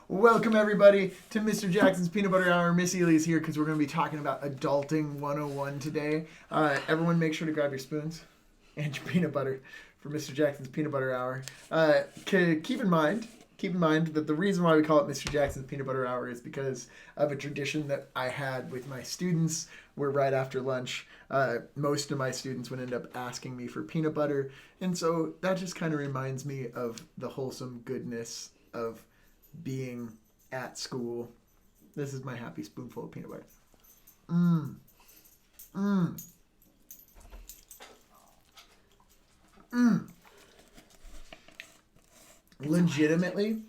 Welcome everybody to Mr. Jackson's Peanut Butter Hour. Miss Ely's here because we're going to be talking about Adulting 101 today. Everyone make sure to grab your spoons and your peanut butter for Mr. Jackson's Peanut Butter Hour. Keep in mind that the reason why we call it Mr. Jackson's Peanut Butter Hour is because of a tradition that I had with my students where right after lunch, most of my students would end up asking me for peanut butter. And so that just kind of reminds me of the wholesome goodness of being at school. This is my happy spoonful of peanut butter. Legitimately,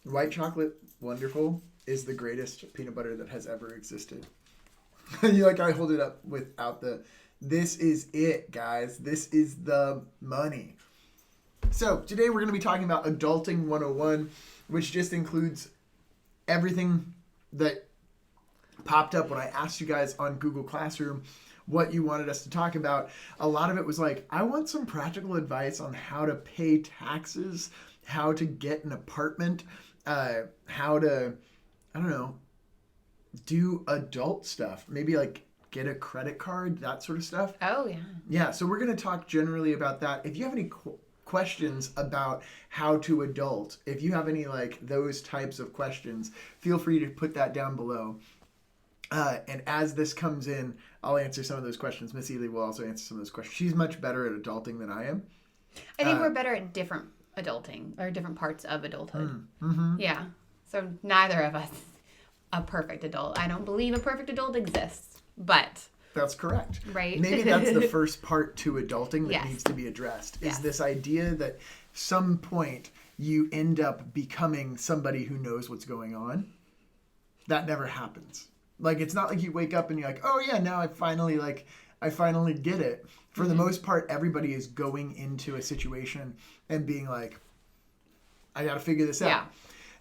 white chocolate wonderful is the greatest peanut butter that has ever existed. I hold it up without this is it, guys. This is the money. So today we're going to be talking about Adulting 101, which just includes everything that popped up when I asked you guys on Google Classroom what you wanted us to talk about. A lot of it was like, I want some practical advice on how to pay taxes, how to get an apartment, how to, do adult stuff. Maybe like get a credit card, that sort of stuff. Oh, yeah. Yeah, so we're going to talk generally about that. If you have any questions about how to adult, if you have any those types of questions, feel free to put that down below. And as this comes in, I'll answer some of those questions. Miss Ely will also answer some of those questions. She's much better at adulting than I am. I think we're better at different adulting or different parts of adulthood. Yeah. So neither of us a perfect adult. I don't believe a perfect adult exists, but that's correct. Right. Maybe that's the first part to adulting that Yes. needs to be addressed. Is Yes. this idea that some point you end up becoming somebody who knows what's going on. That never happens. It's not like you wake up and you're like, oh yeah, now I finally get it. For the most part, everybody is going into a situation and being like, I got to figure this out. Yeah.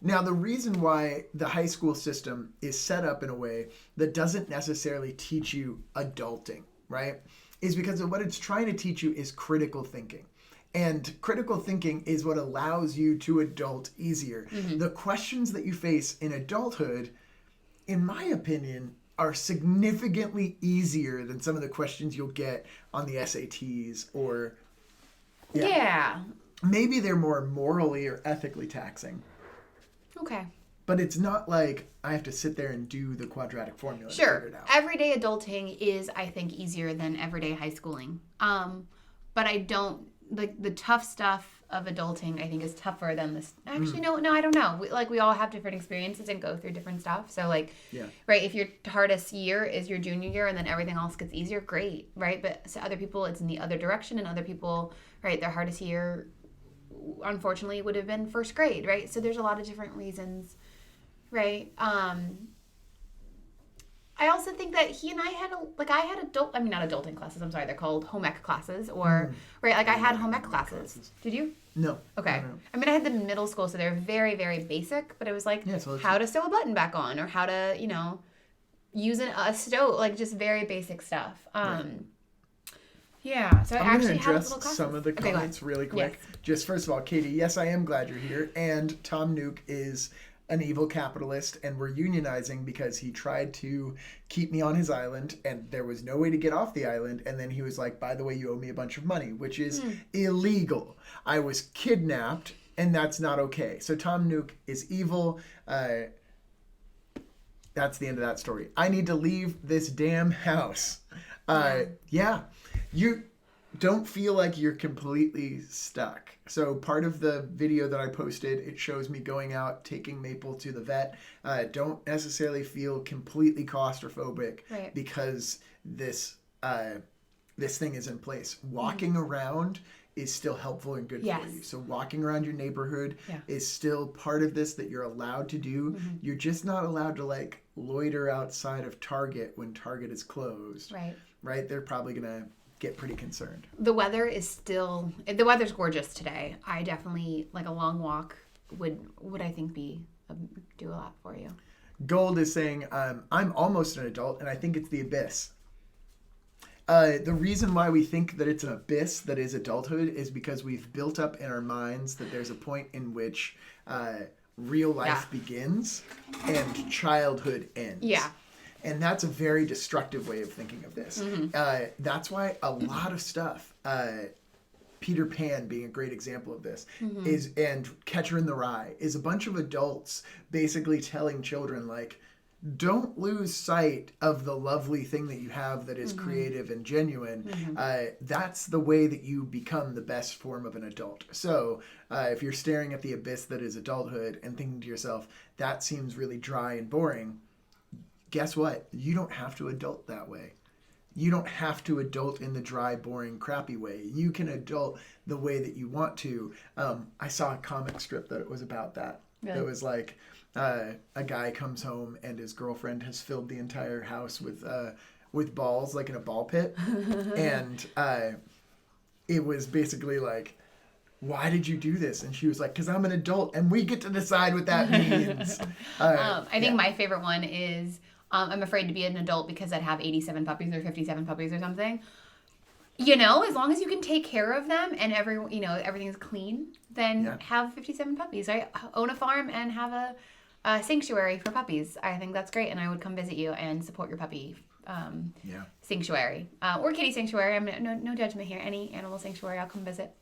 Now, the reason why the high school system is set up in a way that doesn't necessarily teach you adulting, right, is because what it's trying to teach you is critical thinking. And critical thinking is what allows you to adult easier. The questions that you face in adulthood, in my opinion, are significantly easier than some of the questions you'll get on the SATs or... Yeah. Maybe they're more morally or ethically taxing. Okay. But it's not like I have to sit there and do the quadratic formula. Sure. To figure it out. Everyday adulting is, I think, easier than everyday high schooling. But I don't the tough stuff of adulting. I think is tougher than this. Actually, no, I don't know. We all have different experiences and go through different stuff. So right, if your hardest year is your junior year and then everything else gets easier, great, right? But to other people, it's in the other direction, and other people, right, their hardest year, unfortunately, would have been first grade, right? So there's a lot of different reasons, right? I also think that he and I had not adulting classes, I'm sorry, they're called home ec classes, or right, I had home ec classes. Did you? No. Okay. No. I mean, I had them in middle school, so they're very, very basic, but it was how to sew a button back on, or how to, use a stove, just very basic stuff. Yeah, so I I'm actually going to had address little classes. some of the comments really quick. Yes. Just first of all, Katie, yes, I am glad you're here. And Tom Nook is an evil capitalist, and we're unionizing because he tried to keep me on his island, and there was no way to get off the island. And then he was like, by the way, you owe me a bunch of money, which is illegal. I was kidnapped, and that's not okay. So Tom Nook is evil. That's the end of that story. I need to leave this damn house. Yeah. You don't feel like you're completely stuck. So part of the video that I posted, it shows me going out, taking Maple to the vet. Don't necessarily feel completely claustrophobic because this thing is in place. Walking around is still helpful and good for you. So walking around your neighborhood is still part of this that you're allowed to do. You're just not allowed to loiter outside of Target when Target is closed. Right? They're probably going to get pretty concerned. The weather's gorgeous today. I definitely, a long walk would I think do a lot for you. Gold is saying, I'm almost an adult and I think it's the abyss. The reason why we think that it's an abyss that is adulthood is because we've built up in our minds that there's a point in which real life begins and childhood ends. Yeah. And that's a very destructive way of thinking of this. That's why a lot of stuff, Peter Pan being a great example of this, is, and Catcher in the Rye, is a bunch of adults basically telling children, like, don't lose sight of the lovely thing that you have that is creative and genuine. That's the way that you become the best form of an adult. So if you're staring at the abyss that is adulthood and thinking to yourself, that seems really dry and boring, guess what? You don't have to adult that way. You don't have to adult in the dry, boring, crappy way. You can adult the way that you want to. I saw a comic strip that it was about that. Really? It was like a guy comes home and his girlfriend has filled the entire house with balls, like in a ball pit. And it was basically like, why did you do this? And she was like, because I'm an adult and we get to decide what that means. I think my favorite one is, I'm afraid to be an adult because I'd have 87 puppies or 57 puppies or something. You know, as long as you can take care of them and everything's clean, then have 57 puppies. Right? Own a farm and have a sanctuary for puppies. I think that's great, and I would come visit you and support your puppy sanctuary or kitty sanctuary. I'm no judgment here. Any animal sanctuary, I'll come visit.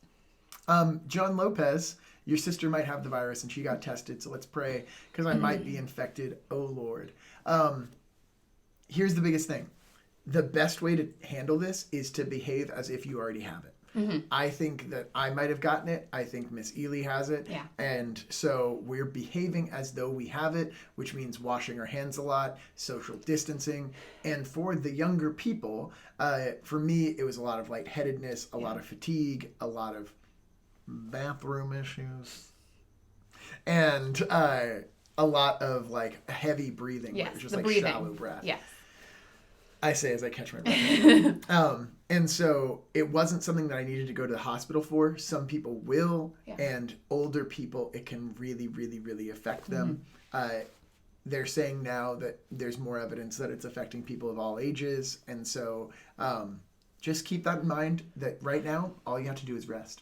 John Lopez, your sister might have the virus and she got tested, so let's pray because I might be infected. Oh Lord. Here's the biggest thing. The best way to handle this is to behave as if you already have it. I think that I might have gotten it. I think Miss Ely has it. Yeah. And so we're behaving as though we have it, which means washing our hands a lot, social distancing. And for the younger people, for me, it was a lot of lightheadedness, a lot of fatigue, a lot of bathroom issues, and a lot of like heavy breathing. Yes, just the like breathing. Shallow breath. Yes. I say as I catch my breath. And so it wasn't something that I needed to go to the hospital for. Some people will, and older people, it can really, really, really affect them. They're saying now that there's more evidence that it's affecting people of all ages. And so just keep that in mind that right now, all you have to do is rest.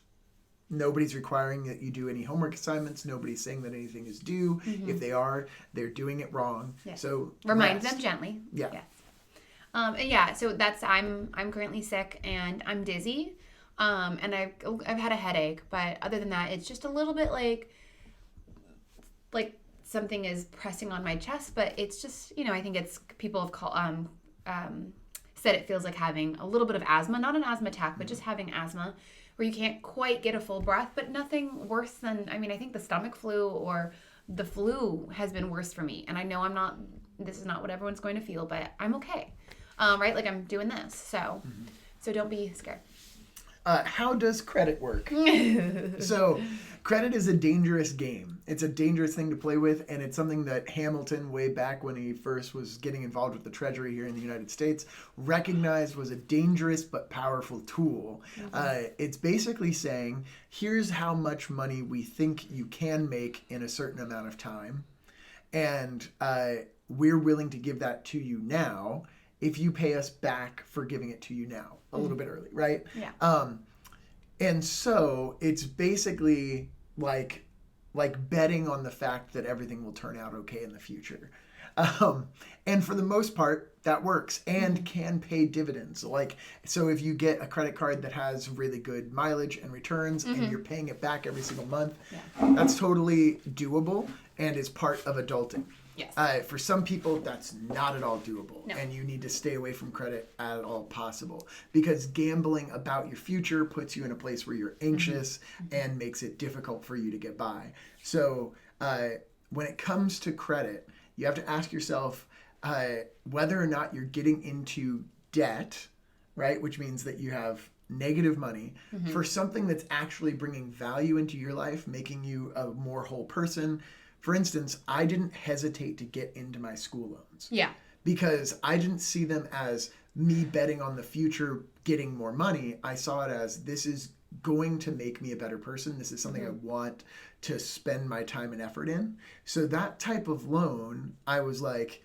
Nobody's requiring that you do any homework assignments. Nobody's saying that anything is due. If they are, they're doing it wrong. Yes. So remind them gently. Yeah. Yes. So that's I'm currently sick and I'm dizzy, and I've had a headache, but other than that, it's just a little bit like something is pressing on my chest. But it's just I think it's people have said it feels like having a little bit of asthma, not an asthma attack, but just having asthma, where you can't quite get a full breath, but nothing worse than, I think the stomach flu or the flu has been worse for me. And I know this is not what everyone's going to feel, but I'm okay. Right? Like I'm doing this. So don't be scared. How does credit work? So credit is a dangerous game. It's a dangerous thing to play with, and it's something that Hamilton, way back when he first was getting involved with the Treasury here in the United States, recognized was a dangerous but powerful tool. It's basically saying, here's how much money we think you can make in a certain amount of time, and we're willing to give that to you now if you pay us back for giving it to you now, a little bit early, right? Yeah. And so it's basically like betting on the fact that everything will turn out okay in the future. And for the most part, that works and can pay dividends. So if you get a credit card that has really good mileage and returns and you're paying it back every single month, that's totally doable and is part of adulting. Yes. For some people, that's not at all doable, and you need to stay away from credit at all possible, because gambling about your future puts you in a place where you're anxious and makes it difficult for you to get by. So when it comes to credit, you have to ask yourself whether or not you're getting into debt, right? Which means that you have negative money for something that's actually bringing value into your life, making you a more whole person. For instance, I didn't hesitate to get into my school loans. Yeah. Because I didn't see them as me betting on the future getting more money. I saw it as, this is going to make me a better person. This is something I want to spend my time and effort in. So that type of loan, I was like,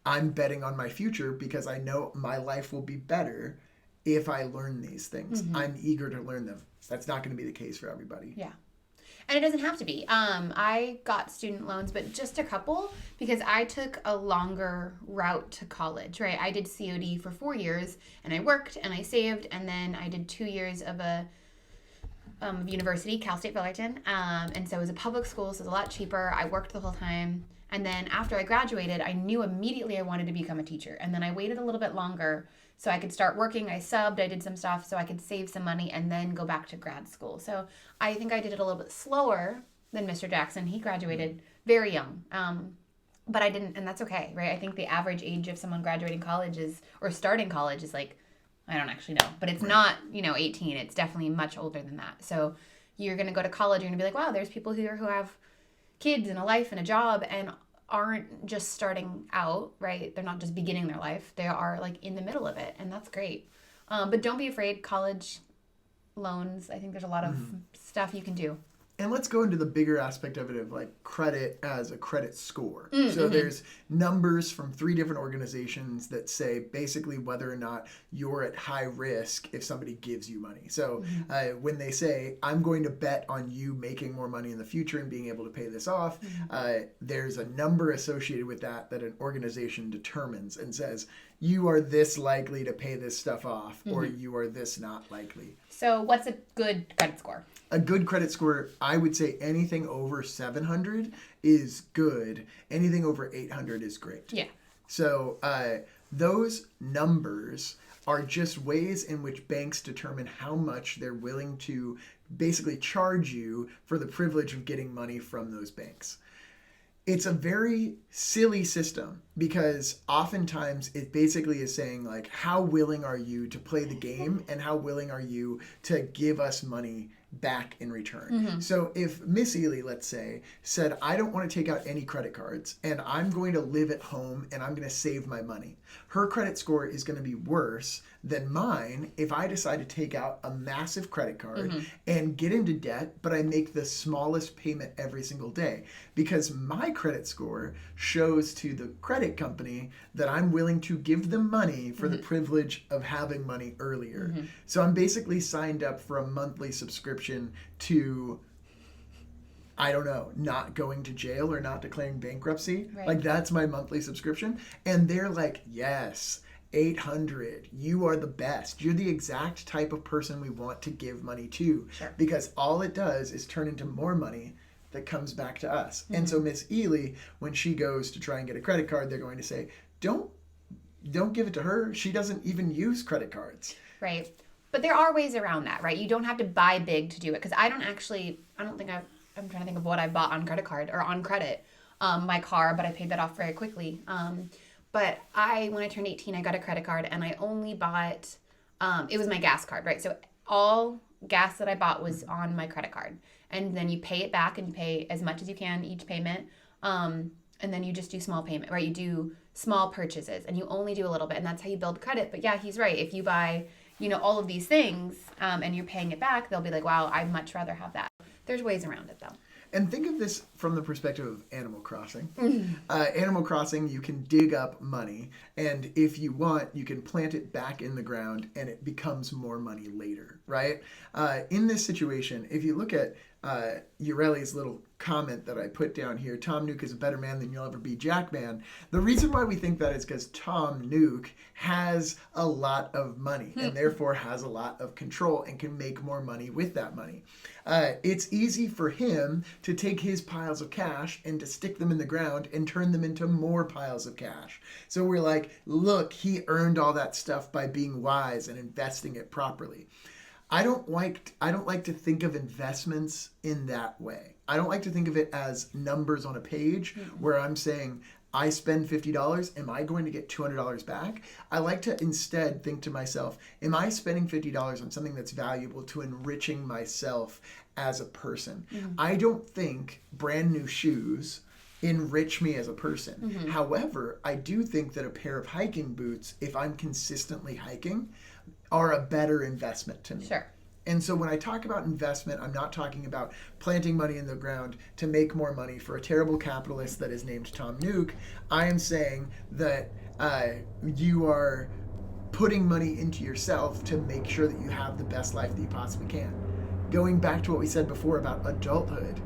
I'm betting on my future because I know my life will be better if I learn these things. I'm eager to learn them. That's not going to be the case for everybody. Yeah. And it doesn't have to be. I got student loans, but just a couple because I took a longer route to college, right? I did COD for 4 years and I worked and I saved, and then I did 2 years of a university, Cal State Fullerton. And so it was a public school, so it was a lot cheaper. I worked the whole time. And then after I graduated, I knew immediately I wanted to become a teacher. And then I waited a little bit longer so I could start working. I subbed, I did some stuff so I could save some money and then go back to grad school. So I think I did it a little bit slower than Mr. Jackson. He graduated very young. But I didn't, and that's okay, right? I think the average age of someone graduating college or starting college is like, I don't actually know, but it's not, 18. It's definitely much older than that. So you're going to go to college, you're going to be like, wow, there's people here who have kids and a life and a job and aren't just starting out, right? They're not just beginning their life. They are like in the middle of it, and that's great. But don't be afraid. College loans, I think there's a lot of stuff you can do. And let's go into the bigger aspect of it of like credit as a credit score. So there's numbers from 3 different organizations that say basically whether or not you're at high risk if somebody gives you money. So when they say, I'm going to bet on you making more money in the future and being able to pay this off, there's a number associated with that an organization determines and says, you are this likely to pay this stuff off or you are this not likely. So what's a good credit score? A good credit score, I would say anything over 700 is good. Anything over 800 is great. Yeah. So those numbers are just ways in which banks determine how much they're willing to basically charge you for the privilege of getting money from those banks. It's a very silly system because oftentimes it basically is saying like, how willing are you to play the game and how willing are you to give us money back in return. So if Miss Ely, let's say, said, I don't want to take out any credit cards and I'm going to live at home and I'm going to save my money, her credit score is going to be worse than mine if I decide to take out a massive credit card and get into debt, but I make the smallest payment every single day because my credit score shows to the credit company that I'm willing to give them money for the privilege of having money earlier. So I'm basically signed up for a monthly subscription to, I don't know, not going to jail or not declaring bankruptcy. Right. Like that's my monthly subscription. And they're like, yes, 800, you are the best. You're the exact type of person we want to give money to. Sure. Because all it does is turn into more money that comes back to us. And so Miss Ely, when she goes to try and get a credit card, they're going to say, don't give it to her. She doesn't even use credit cards. Right. But there are ways around that, right? You don't have to buy big to do it. Because I'm trying to think of what I bought on credit card or on credit. My car, but I paid that off very quickly. But when I turned 18, I got a credit card and I only bought, it was my gas card, right? So all gas that I bought was on my credit card. And then you pay it back and you pay as much as you can each payment. And then you just do small payment, right? You do small purchases and you only do a little bit and that's how you build credit. But yeah, he's right. If you buy, all of these things and you're paying it back, they'll be like, wow, I'd much rather have that. There's ways around it though. And think of this from the perspective of Animal Crossing. Animal Crossing, you can dig up money, and if you want, you can plant it back in the ground, and it becomes more money later, right? In this situation, if you look at Ureli's little comment that I put down here, Tom Nook is a better man than you'll ever be, Jackman. The reason why we think that is because Tom Nook has a lot of money and therefore has a lot of control and can make more money with that money. It's easy for him to take his piles of cash and to stick them in the ground and turn them into more piles of cash. So we're like, look, he earned all that stuff by being wise and investing it properly. I don't like to think of investments in that way. I don't like to think of it as numbers on a page where I'm saying, I spend $50, am I going to get $200 back? I like to instead think to myself, am I spending $50 on something that's valuable to enriching myself as a person? I don't think brand new shoes enrich me as a person. However, I do think that a pair of hiking boots, if I'm consistently hiking, are a better investment to me. Sure. And so when I talk about investment, I'm not talking about planting money in the ground to make more money for a terrible capitalist that is named Tom Nook. I am saying that you are putting money into yourself to make sure that you have the best life that you possibly can. going back to what we said before about adulthood,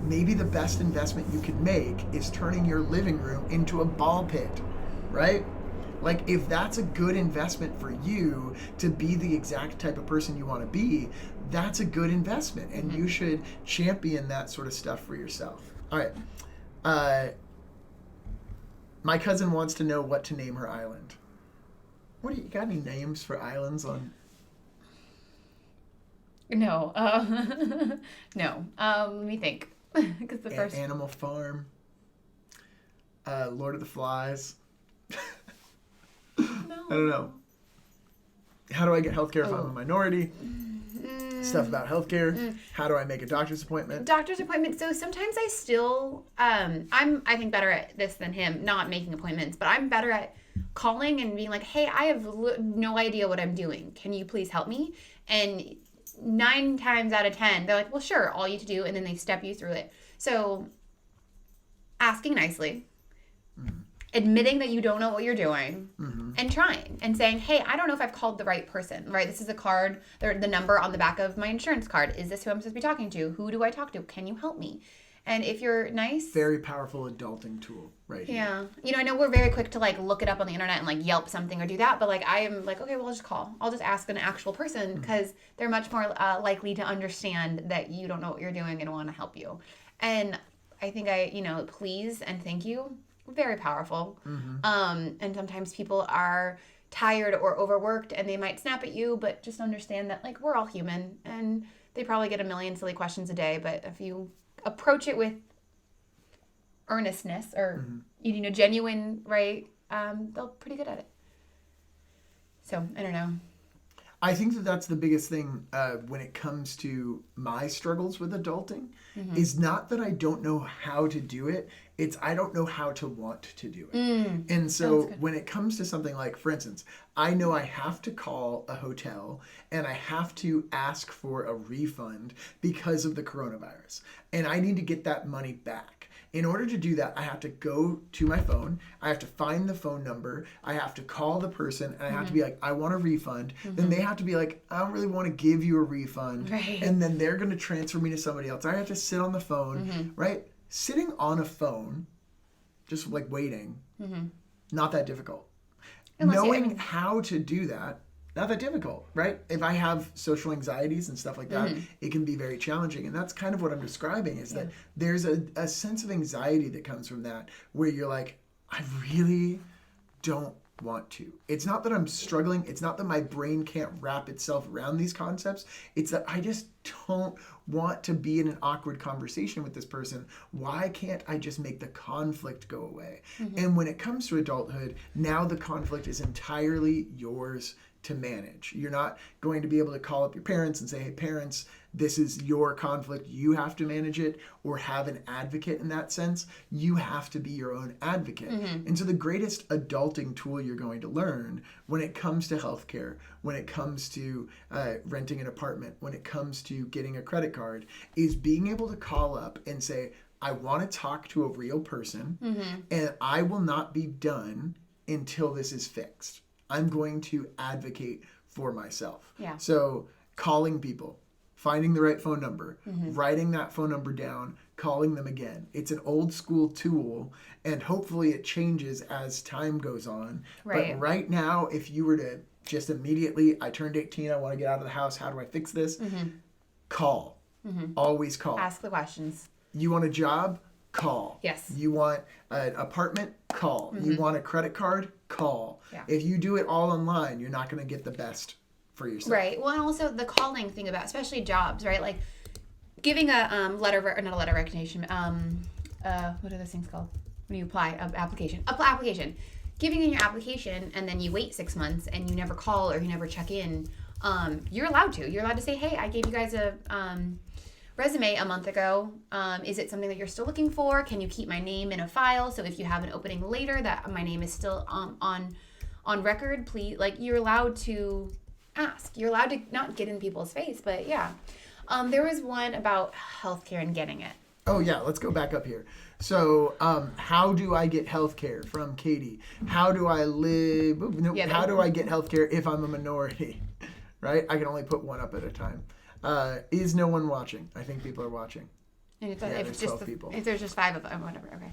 maybe the best investment you could make is turning your living room into a ball pit, right? Like, if that's a good investment for you to be the exact type of person you want to be, that's a good investment, and you should champion that sort of stuff for yourself. All right. My cousin wants to know what to name her island. What do you got? Any names for islands on? No. No. Let me think. Because the first Animal Farm. Lord of the Flies. No. I don't know. How do I get healthcare if I'm a minority? Stuff about healthcare. How do I make a doctor's appointment? Doctor's appointment. So sometimes I still, I think better at this than him, not making appointments, but I'm better at calling and being like, hey, I have no idea what I'm doing. Can you please help me? And 9 times out of 10, they're like, well, sure, all you have to do, and then they step you through it. So asking nicely, admitting that you don't know what you're doing, and trying and saying, hey, I don't know if I've called the right person, right? This is a card, the number on the back of my insurance card. Is this who I'm supposed to be talking to? Who do I talk to? Can you help me? And if you're nice. Very powerful adulting tool right here. Yeah. You know, I know we're very quick to like look it up on the internet and like Yelp something or do that, but like I am like, okay, well, I'll just call. I'll just ask an actual person because they're much more likely to understand that you don't know what you're doing and want to help you. And I think please and thank you, very powerful. And sometimes people are tired or overworked and they might snap at you, but just understand that like we're all human and they probably get a million silly questions a day, but if you approach it with earnestness or genuine, right, they're pretty good at it. So I don't know. I think that that's the biggest thing when it comes to my struggles with adulting is not that I don't know how to do it. It's I don't know how to want to do it. And so when it comes to something like, for instance, I know I have to call a hotel and I have to ask for a refund because of the coronavirus. And I need to get that money back. In order to do that, I have to go to my phone. I have to find the phone number. I have to call the person, and I have to be like, I want a refund. Then they have to be like, I don't really want to give you a refund. Right. And then they're going to transfer me to somebody else. I have to sit on the phone, right? Sitting on a phone, just like waiting, not that difficult. Knowing how to do that, not that difficult, right? If I have social anxieties and stuff like that, it can be very challenging. And that's kind of what I'm describing is that there's a sense of anxiety that comes from that where you're like, I really don't want to. It's not that I'm struggling. It's not that my brain can't wrap itself around these concepts. It's that I just don't want to be in an awkward conversation with this person. Why can't I just make the conflict go away? And when it comes to adulthood, now the conflict is entirely yours to manage. You're not going to be able to call up your parents and say, hey, parents, this is your conflict. You have to manage it or have an advocate in that sense. You have to be your own advocate. And so the greatest adulting tool you're going to learn when it comes to healthcare, when it comes to renting an apartment, when it comes to getting a credit card, is being able to call up and say, I want to talk to a real person and I will not be done until this is fixed. I'm going to advocate for myself. Yeah. So calling people, finding the right phone number, writing that phone number down, calling them again. It's an old school tool and hopefully it changes as time goes on. Right. But right now, if you were to just immediately, I turned 18, I want to get out of the house, how do I fix this? Call. Always call. Ask the questions. You want a job? Call. Yes. You want an apartment? Call. You want a credit card? Call. Yeah. If you do it all online, you're not going to get the best for yourself. Right. Well, and also the calling thing about, especially jobs, right? Like giving a not a letter of recognition. What are those things called when you apply? Application. Application. Giving in your application and then you wait 6 months and you never call or you never check in. You're allowed to. You're allowed to say, hey, I gave you guys a resume a month ago. Is it something that you're still looking for? Can you keep my name in a file so if you have an opening later that my name is still on record? Please, like you're allowed to ask. You're allowed to not get in people's face, but yeah. There was one about healthcare and getting it. Oh yeah, let's go back up here. So, how do I get healthcare from Katie? How do I live? How do I get healthcare if I'm a minority? Right? I can only put one up at a time. Is no one watching? I think people are watching. And if there's it's just 12 people. if there's just 5 of them, whatever. Okay.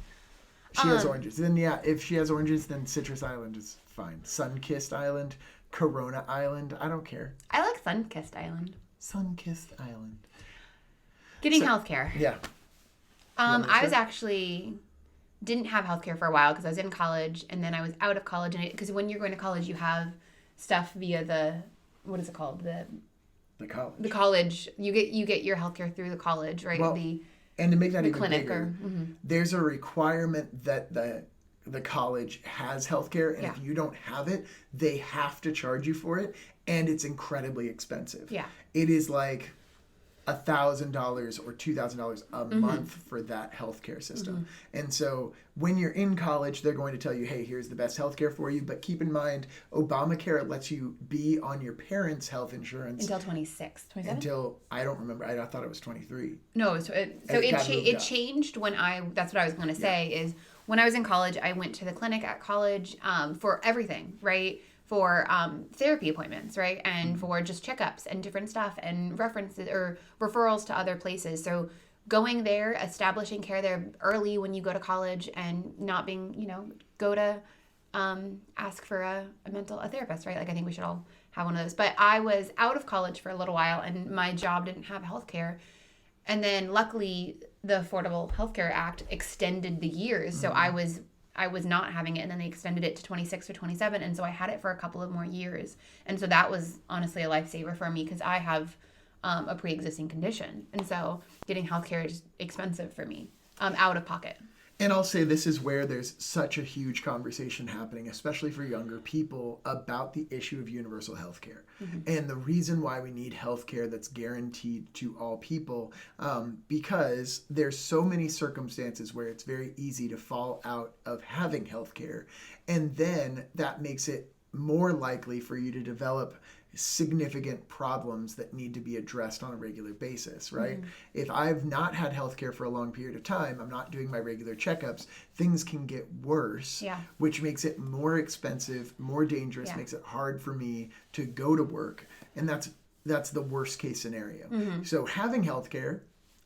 She has oranges. Then if she has oranges, then Citrus Island is fine. Sun-Kissed Island, Corona Island. I don't care. I like Sun-Kissed Island. Sun-Kissed Island. Getting healthcare. Yeah. I was actually didn't have healthcare for a while because I was in college, and then I was out of college. And because when you're going to college, you have stuff via the what is it called the college. The college. You get your healthcare through the college, right? Well, and to make that even bigger, mm-hmm. there's a requirement that the college has healthcare, and if you don't have it, they have to charge you for it, and it's incredibly expensive. Yeah. It is like $1,000 or $2,000 a mm-hmm. month for that healthcare system. Mm-hmm. And so when you're in college, they're going to tell you, hey, here's the best healthcare for you. But keep in mind, Obamacare lets you be on your parents' health insurance until 26, 27? Until, I don't remember. I thought it was 23. No, it changed when that's what I was going to say is when I was in college, I went to the clinic at college for everything, right? For therapy appointments, right? And mm-hmm. for just checkups and different stuff and references or referrals to other places. So going there, establishing care there early when you go to college and not being, go to ask for a therapist, right? Like I think we should all have one of those. But I was out of college for a little while and my job didn't have healthcare. And then luckily the Affordable Health Care Act extended the years. Mm-hmm. So I was not having it, and then they extended it to 26 or 27, and so I had it for a couple of more years. And so that was honestly a lifesaver for me because I have a pre-existing condition, and so getting healthcare is expensive for me, out of pocket. And I'll say this is where there's such a huge conversation happening, especially for younger people, about the issue of universal health care. Mm-hmm. And the reason why we need health care that's guaranteed to all people, because there's so many circumstances where it's very easy to fall out of having health care. And then that makes it more likely for you to develop significant problems that need to be addressed on a regular basis, right? Mm-hmm. If I've not had healthcare for a long period of time, I'm not doing my regular checkups, things can get worse, which makes it more expensive, more dangerous, makes it hard for me to go to work. And that's the worst case scenario. Mm-hmm. So having healthcare,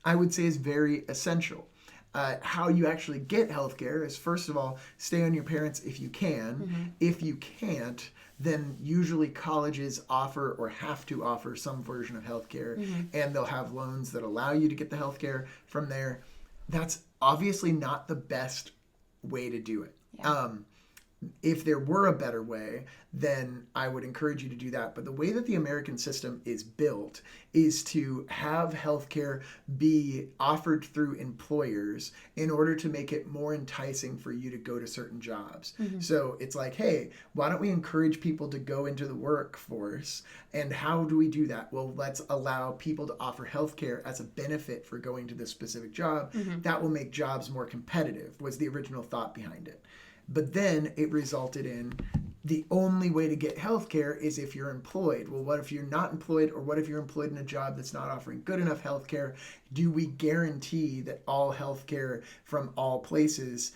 I would say, is very essential. How you actually get healthcare is, first of all, stay on your parents if you can. Mm-hmm. If you can't, then usually colleges offer or have to offer some version of healthcare, and they'll have loans that allow you to get the healthcare from there. That's obviously not the best way to do it. Yeah. If there were a better way, then I would encourage you to do that. But the way that the American system is built is to have healthcare be offered through employers in order to make it more enticing for you to go to certain jobs. Mm-hmm. So it's like, hey, why don't we encourage people to go into the workforce? And how do we do that? Well, let's allow people to offer healthcare as a benefit for going to this specific job. Mm-hmm. That will make jobs more competitive, was the original thought behind it. But then it resulted in the only way to get healthcare is if you're employed. Well, what if you're not employed, or what if you're employed in a job that's not offering good enough healthcare? Do we guarantee that all healthcare from all places,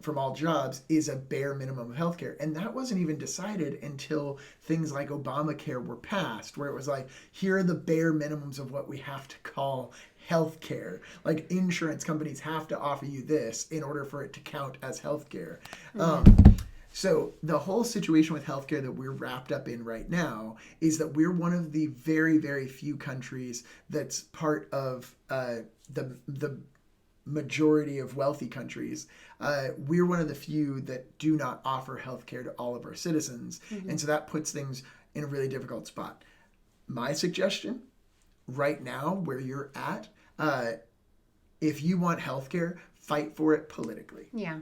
from all jobs, is a bare minimum of healthcare? And that wasn't even decided until things like Obamacare were passed, where it was like, here are the bare minimums of what we have to call healthcare. Like insurance companies have to offer you this in order for it to count as healthcare. Mm-hmm. So the whole situation with healthcare that we're wrapped up in right now is that we're one of the very, very few countries that's part of the majority of wealthy countries. We're one of the few that do not offer healthcare to all of our citizens. Mm-hmm. And so that puts things in a really difficult spot. My suggestion right now, where you're at, if you want healthcare, fight for it politically. Yeah.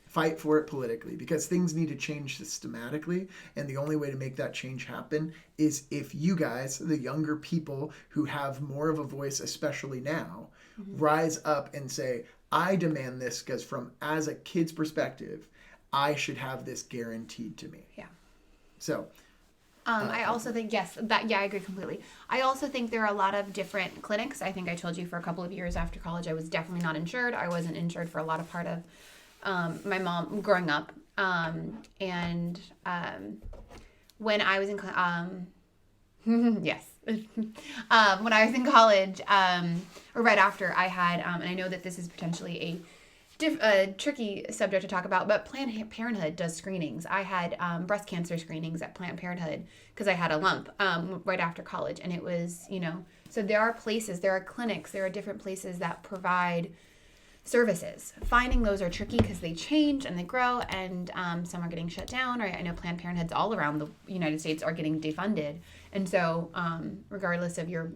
Fight for it politically, because things need to change systematically. And the only way to make that change happen is if you guys, the younger people who have more of a voice, especially now, rise up and say, I demand this because as a kid's perspective, I should have this guaranteed to me. Yeah. So I also think, I agree completely. I also think there are a lot of different clinics. I think I told you for a couple of years after college, I was definitely not insured. I wasn't insured for a lot of part of my mom growing up. And when I was in, yes, When I was in college, or right after, I had, and I know that this is potentially a tricky subject to talk about, but Planned Parenthood does screenings. I had breast cancer screenings at Planned Parenthood because I had a lump right after college, and it was, so there are places, there are clinics, there are different places that provide services. Finding those are tricky because they change and they grow, and some are getting shut down. Or I know Planned Parenthoods all around the United States are getting defunded, and so regardless of your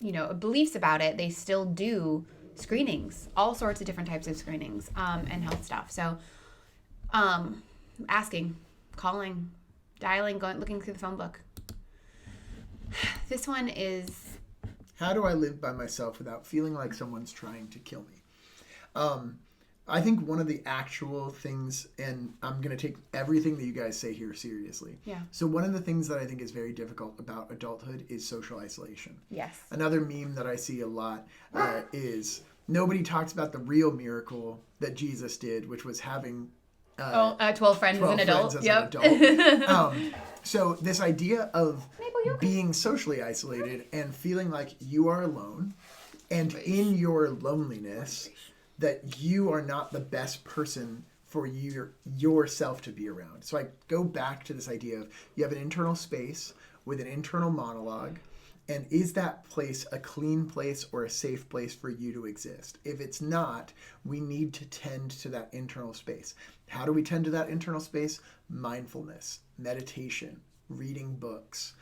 beliefs about it, they still do screenings, all sorts of different types of screenings and health stuff. So asking, calling, dialing, going, looking through the phone book. This one is, how do I live by myself without feeling like someone's trying to kill me? I think one of the actual things, and I'm going to take everything that you guys say here seriously. Yeah. So one of the things that I think is very difficult about adulthood is social isolation. Yes. Another meme that I see a lot is nobody talks about the real miracle that Jesus did, which was having 12 friends as an adult. An adult. So this idea of being socially isolated and feeling like you are alone, and in your loneliness, that you are not the best person for yourself to be around. So I go back to this idea of you have an internal space with an internal monologue, and is that place a clean place or a safe place for you to exist? If it's not, we need to tend to that internal space. How do we tend to that internal space? Mindfulness, meditation, reading books,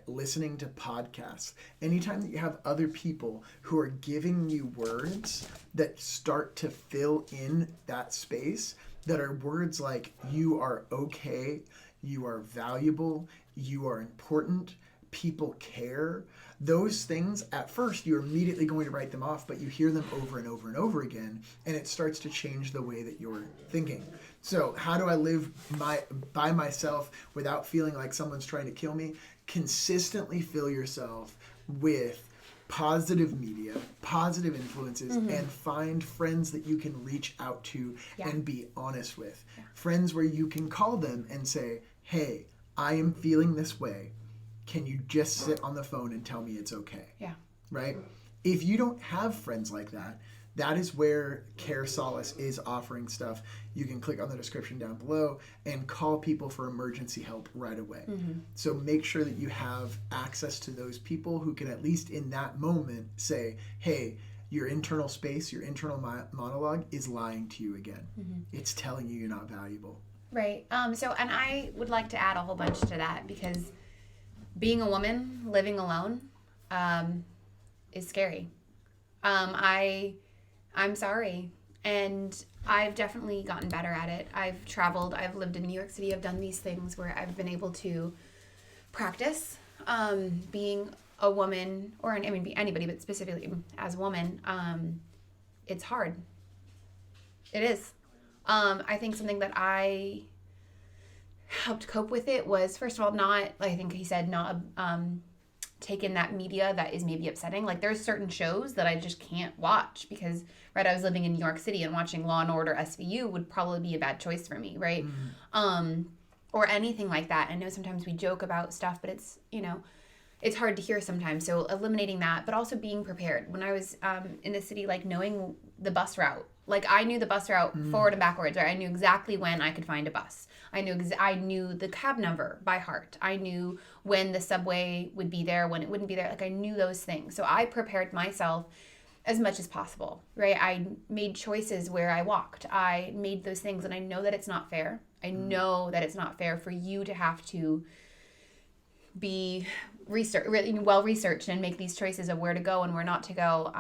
listening to podcasts. Anytime that you have other people who are giving you words that start to fill in that space, that are words like you are okay, you are valuable, you are important, people care. Those things, at first, you're immediately going to write them off, but you hear them over and over and over again, and it starts to change the way that you're thinking. So how do I live by myself without feeling like someone's trying to kill me? Consistently fill yourself with positive media, positive influences, and find friends that you can reach out to and be honest with. Yeah. Friends where you can call them and say, hey, I am feeling this way. Can you just sit on the phone and tell me it's okay? Yeah. Right? If you don't have friends like that, that is where Care Solace is offering stuff. You can click on the description down below and call people for emergency help right away. So make sure that you have access to those people who can, at least in that moment, say, hey, your internal space, your internal monologue is lying to you again. It's telling you you're not valuable. Right. And I would like to add a whole bunch to that, because being a woman living alone is scary. I'm sorry. And I've definitely gotten better at it. I've traveled. I've lived in New York City. I've done these things where I've been able to practice being a woman, or be anybody, but specifically as a woman. It's hard. It is. I think something that I helped cope with it was, first of all, not, I think he said, not take in that media that is maybe upsetting. Like, there's certain shows that I just can't watch because, right, I was living in New York City, and watching Law and Order SVU would probably be a bad choice for me, right? Or anything like that. I know sometimes we joke about stuff, but it's, it's hard to hear sometimes. So eliminating that, but also being prepared. When I was in the city, like, knowing the bus route. Like, I knew the bus route forward and backwards, right? I knew exactly when I could find a bus. I knew the cab number by heart. I knew when the subway would be there, when it wouldn't be there. Like, I knew those things. So I prepared myself as much as possible, right? I made choices where I walked. I made those things, and I know that it's not fair. I know that it's not fair for you to have to be well-researched and make these choices of where to go and where not to go.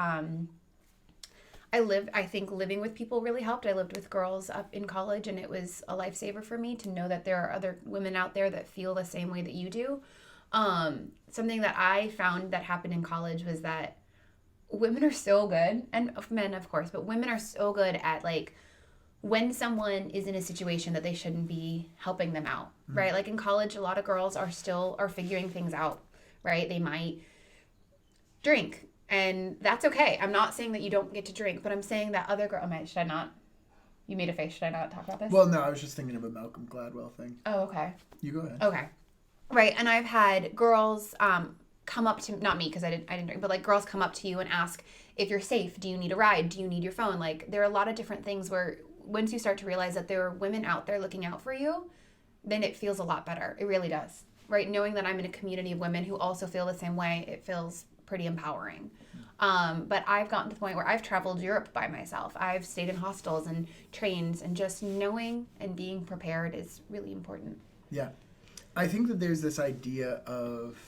I think living with people really helped. I lived with girls up in college, and it was a lifesaver for me to know that there are other women out there that feel the same way that you do. Something that I found that happened in college was that women are so good, and men, of course, but women are so good at, like, when someone is in a situation that they shouldn't be, helping them out, right? Like, in college, a lot of girls are figuring things out, right? They might drink. And that's okay. I'm not saying that you don't get to drink, but I'm saying that other girl... should I not? You made a face. Should I not talk about this? Well, no, I was just thinking of a Malcolm Gladwell thing. Oh, okay. You go ahead. Okay. Right. And I've had girls come up to, not me because I didn't drink, but like girls come up to you and ask if you're safe. Do you need a ride? Do you need your phone? Like there are a lot of different things where once you start to realize that there are women out there looking out for you, then it feels a lot better. It really does. Right. Knowing that I'm in a community of women who also feel the same way, it feels pretty empowering. But I've gotten to the point where I've traveled Europe by myself. I've stayed in hostels and trains, and just knowing and being prepared is really important. Yeah. I think that there's this idea of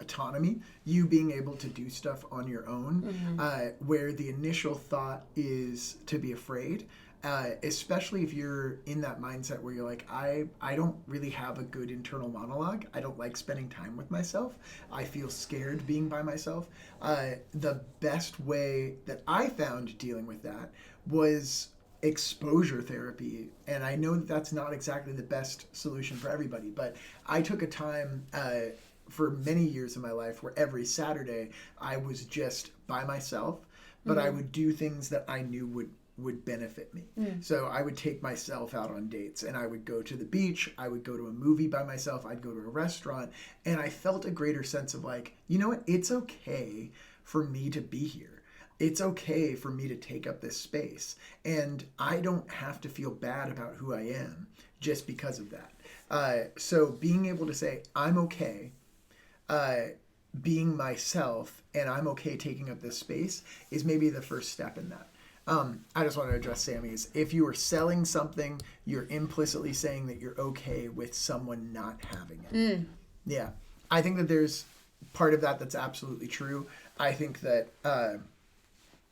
autonomy, you being able to do stuff on your own, where the initial thought is to be afraid, especially if you're in that mindset where you're like, I don't really have a good internal monologue. I don't like spending time with myself. I feel scared being by myself. The best way that I found dealing with that was exposure therapy. And I know that that's not exactly the best solution for everybody, but I took a time for many years of my life where every Saturday I was just by myself, but I would do things that I knew would benefit me. So I would take myself out on dates, and I would go to the beach, I would go to a movie by myself, I'd go to a restaurant, and I felt a greater sense of like, you know what, it's okay for me to be here. It's okay for me to take up this space, and I don't have to feel bad about who I am just because of that. So being able to say, I'm okay being myself, and I'm okay taking up this space is maybe the first step in that. I just want to address Sammy's. If you are selling something, you're implicitly saying that you're okay with someone not having it. Yeah. I think that there's part of that that's absolutely true. I think that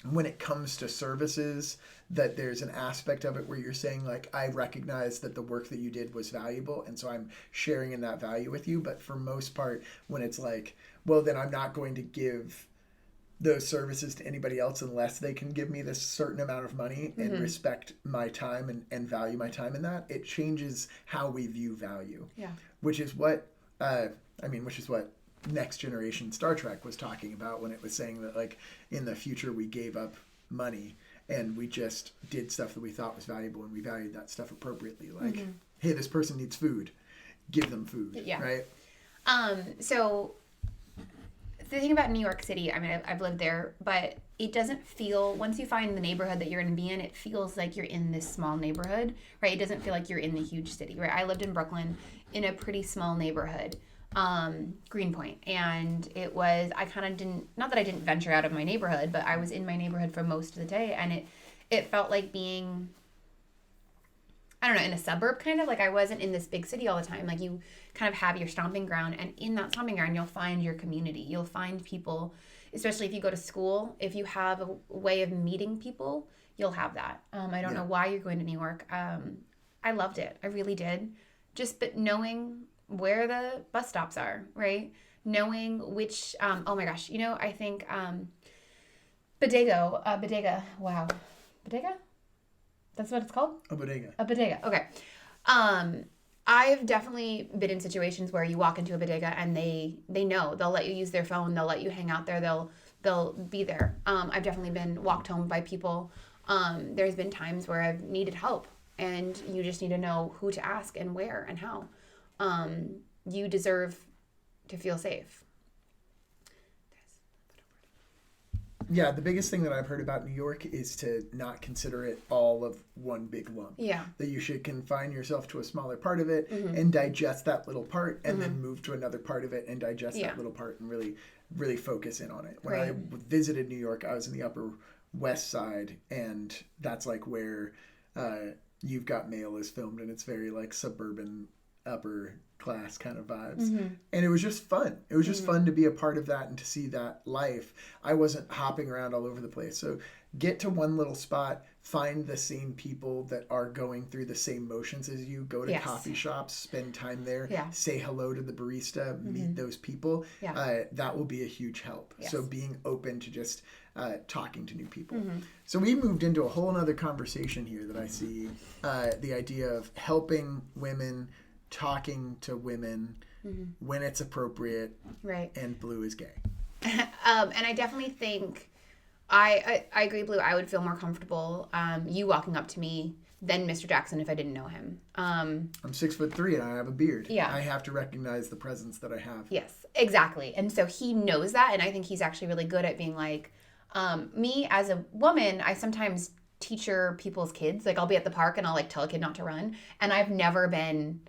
when it comes to services, that there's an aspect of it where you're saying like, I recognize that the work that you did was valuable, and so I'm sharing in that value with you. But for most part, when it's like, well, then I'm not going to give those services to anybody else unless they can give me this certain amount of money and respect my time and value my time in that, it changes how we view value. Yeah. Which is what Next Generation Star Trek was talking about when it was saying that like in the future we gave up money and we just did stuff that we thought was valuable, and we valued that stuff appropriately. Like, hey, this person needs food, give them food. Yeah. Right. So the thing about New York City, I mean, I've lived there, but it doesn't feel, once you find the neighborhood that you're going to be in, it feels like you're in this small neighborhood, right? It doesn't feel like you're in the huge city, right? I lived in Brooklyn in a pretty small neighborhood, Greenpoint, and it was, I kind of didn't, not that I didn't venture out of my neighborhood, but I was in my neighborhood for most of the day, and it felt like being, I don't know, in a suburb kind of, like I wasn't in this big city all the time. Like you kind of have your stomping ground, and in that stomping ground, you'll find your community. You'll find people, especially if you go to school, if you have a way of meeting people, you'll have that. I don't know why you're going to New York. I loved it. I really did. But knowing where the bus stops are, right? Knowing which, oh my gosh, I think Bodega, wow. Bodega? That's what it's called? A bodega. A bodega. Okay. I've definitely been in situations where you walk into a bodega and they know. They'll let you use their phone. They'll let you hang out there. They'll be there. I've definitely been walked home by people. There's been times where I've needed help, and you just need to know who to ask and where and how. You deserve to feel safe. Yeah, the biggest thing that I've heard about New York is to not consider it all of one big lump. Yeah. That you should confine yourself to a smaller part of it and digest that little part, and then move to another part of it and digest that little part, and really, really focus in on it. When I visited New York, I was in the Upper West Side, and that's like where You've Got Mail is filmed, and it's very like suburban, upper class kind of vibes. And it was just fun. It was just fun to be a part of that and to see that life. I wasn't hopping around all over the place. So get to one little spot, find the same people that are going through the same motions as you, go to coffee shops, spend time there, say hello to the barista, meet those people. That will be a huge help. So being open to just talking to new people. So we moved into a whole other conversation here that I see, the idea of helping women, talking to women when it's appropriate, right? And blue is gay. And I definitely think I agree, Blue. I would feel more comfortable you walking up to me than Mr. Jackson if I didn't know him. I'm 6'3" and I have a beard. Yeah. I have to recognize the presence that I have. Yes, exactly. And so he knows that, and I think he's actually really good at being like, me as a woman, I sometimes teacher people's kids. Like I'll be at the park and I'll like tell a kid not to run, and I've never had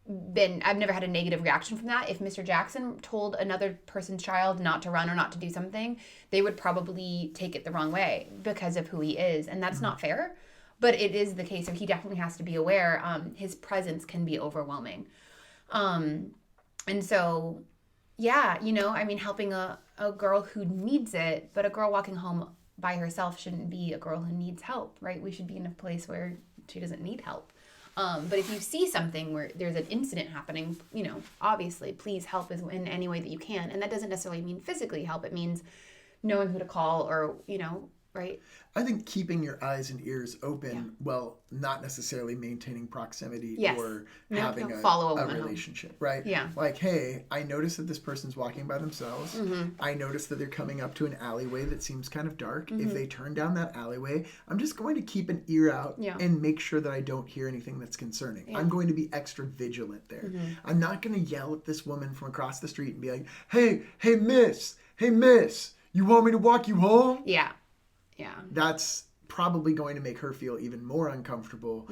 a negative reaction from that. If Mr. Jackson told another person's child not to run or not to do something, they would probably take it the wrong way because of who he is, and that's not fair. But it is the case, so he definitely has to be aware. His presence can be overwhelming. And so, yeah, I mean, helping a girl who needs it, but a girl walking home by herself shouldn't be a girl who needs help, right? We should be in a place where she doesn't need help. But if you see something where there's an incident happening, obviously, please help in any way that you can. And that doesn't necessarily mean physically help. It means knowing who to call or, right? I think keeping your eyes and ears open, not necessarily maintaining proximity or having a relationship, right? Yeah. Like, hey, I noticed that this person's walking by themselves. Mm-hmm. I noticed that they're coming up to an alleyway that seems kind of dark. Mm-hmm. If they turn down that alleyway, I'm just going to keep an ear out and make sure that I don't hear anything that's concerning. Yeah. I'm going to be extra vigilant there. Mm-hmm. I'm not going to yell at this woman from across the street and be like, hey, miss, you want me to walk you home? Yeah. Yeah. That's probably going to make her feel even more uncomfortable,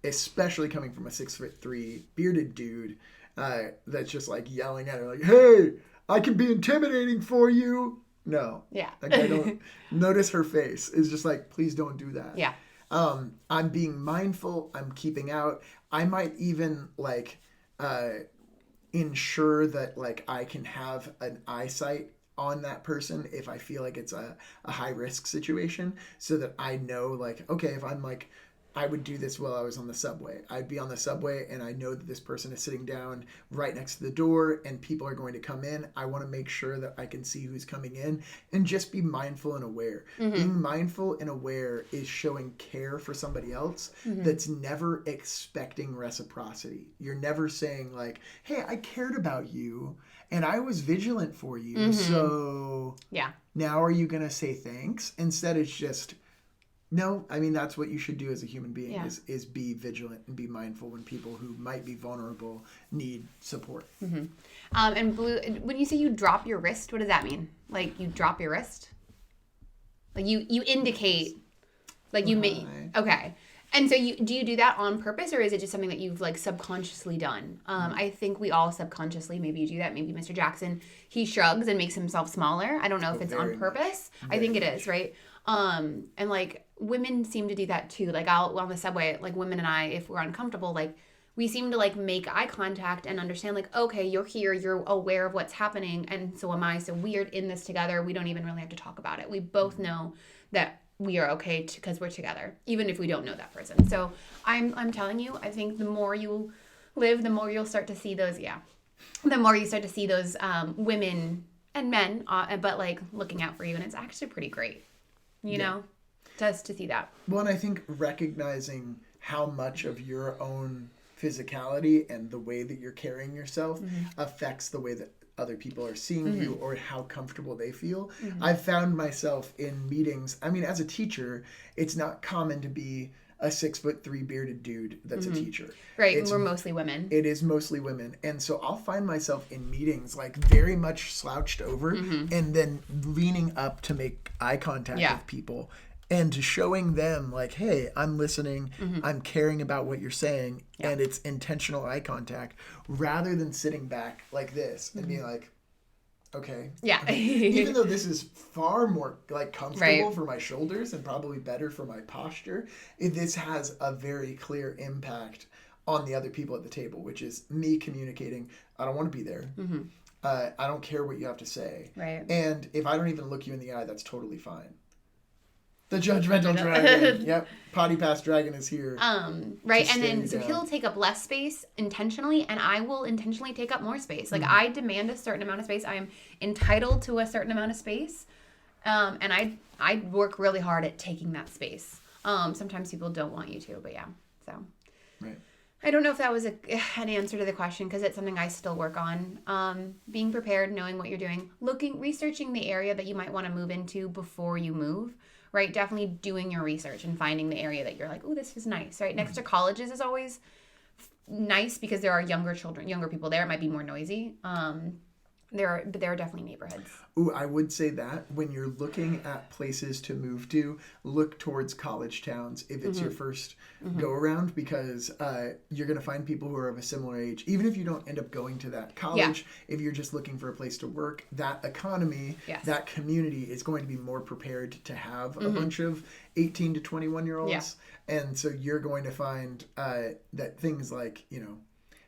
especially coming from a 6'3" bearded dude that's just like yelling at her like, hey, I can be intimidating for you. No. Yeah. Like I don't notice her face. It's just like, please don't do that. Yeah. I'm being mindful. I'm keeping out. I might even like ensure that like I can have an eyesight on that person if I feel like it's a high risk situation, so that I know like, okay, if I'm like, I would do this while I was on the subway. I'd be on the subway and I know that this person is sitting down right next to the door and people are going to come in. I want to make sure that I can see who's coming in and just be mindful and aware. Mm-hmm. Being mindful and aware is showing care for somebody else that's never expecting reciprocity. You're never saying like, hey, I cared about you and I was vigilant for you. So now are you going to say thanks? Instead it's just, no, I mean, that's what you should do as a human being is be vigilant and be mindful when people who might be vulnerable need support. Mm-hmm. And Blue, when you say you drop your wrist, what does that mean? Like you drop your wrist? Like you indicate, like you may, okay. And so do you do that on purpose, or is it just something that you've like subconsciously done? I think we all subconsciously, maybe you do that. Maybe Mr. Jackson, he shrugs and makes himself smaller. I don't know if it's on purpose. I think it is, right? And like women seem to do that too. Like on the subway, like women and I, if we're uncomfortable, like we seem to like make eye contact and understand like, okay, you're here, you're aware of what's happening, and so am I. So we are in this together. We don't even really have to talk about it. We both know that we are okay because we're together, even if we don't know that person. So I'm telling you, I think the more you live, the more you'll start to see those. Yeah, the more you start to see those women and men, but like looking out for you, and it's actually pretty great. You know, just to see that. Well, and I think recognizing how much of your own physicality and the way that you're carrying yourself affects the way that other people are seeing you or how comfortable they feel. I've found myself in meetings. I mean, as a teacher, it's not common to be a 6'3" bearded dude that's a teacher. Right. We're mostly women. It is mostly women. And so I'll find myself in meetings like very much slouched over and then leaning up to make eye contact with people and showing them like, hey, I'm listening, I'm caring about what you're saying, and it's intentional eye contact rather than sitting back like this and being like, okay. Yeah. Even though this is far more like comfortable for my shoulders and probably better for my posture, this has a very clear impact on the other people at the table, which is me communicating, I don't want to be there. I don't care what you have to say. Right. And if I don't even look you in the eye, that's totally fine. The judgmental dragon. Yep. Potty pass dragon is here. Right. And then so he'll take up less space intentionally, and I will intentionally take up more space. Like I demand a certain amount of space. I am entitled to a certain amount of space. And I work really hard at taking that space. Sometimes people don't want you to, but yeah. So right. I don't know if that was an answer to the question because it's something I still work on. Being prepared, knowing what you're doing, researching the area that you might want to move into before you move, right? Definitely doing your research and finding the area that you're like, oh, this is nice, right? Next to colleges is always nice because there are younger people there. It might be more noisy. There are definitely neighborhoods. Ooh, I would say that when you're looking at places to move to, look towards college towns if it's your first go around, because you're going to find people who are of a similar age. Even if you don't end up going to that college, if you're just looking for a place to work, that economy, that community is going to be more prepared to have a bunch of 18 to 21-year-olds. Yeah. And so you're going to find that things like,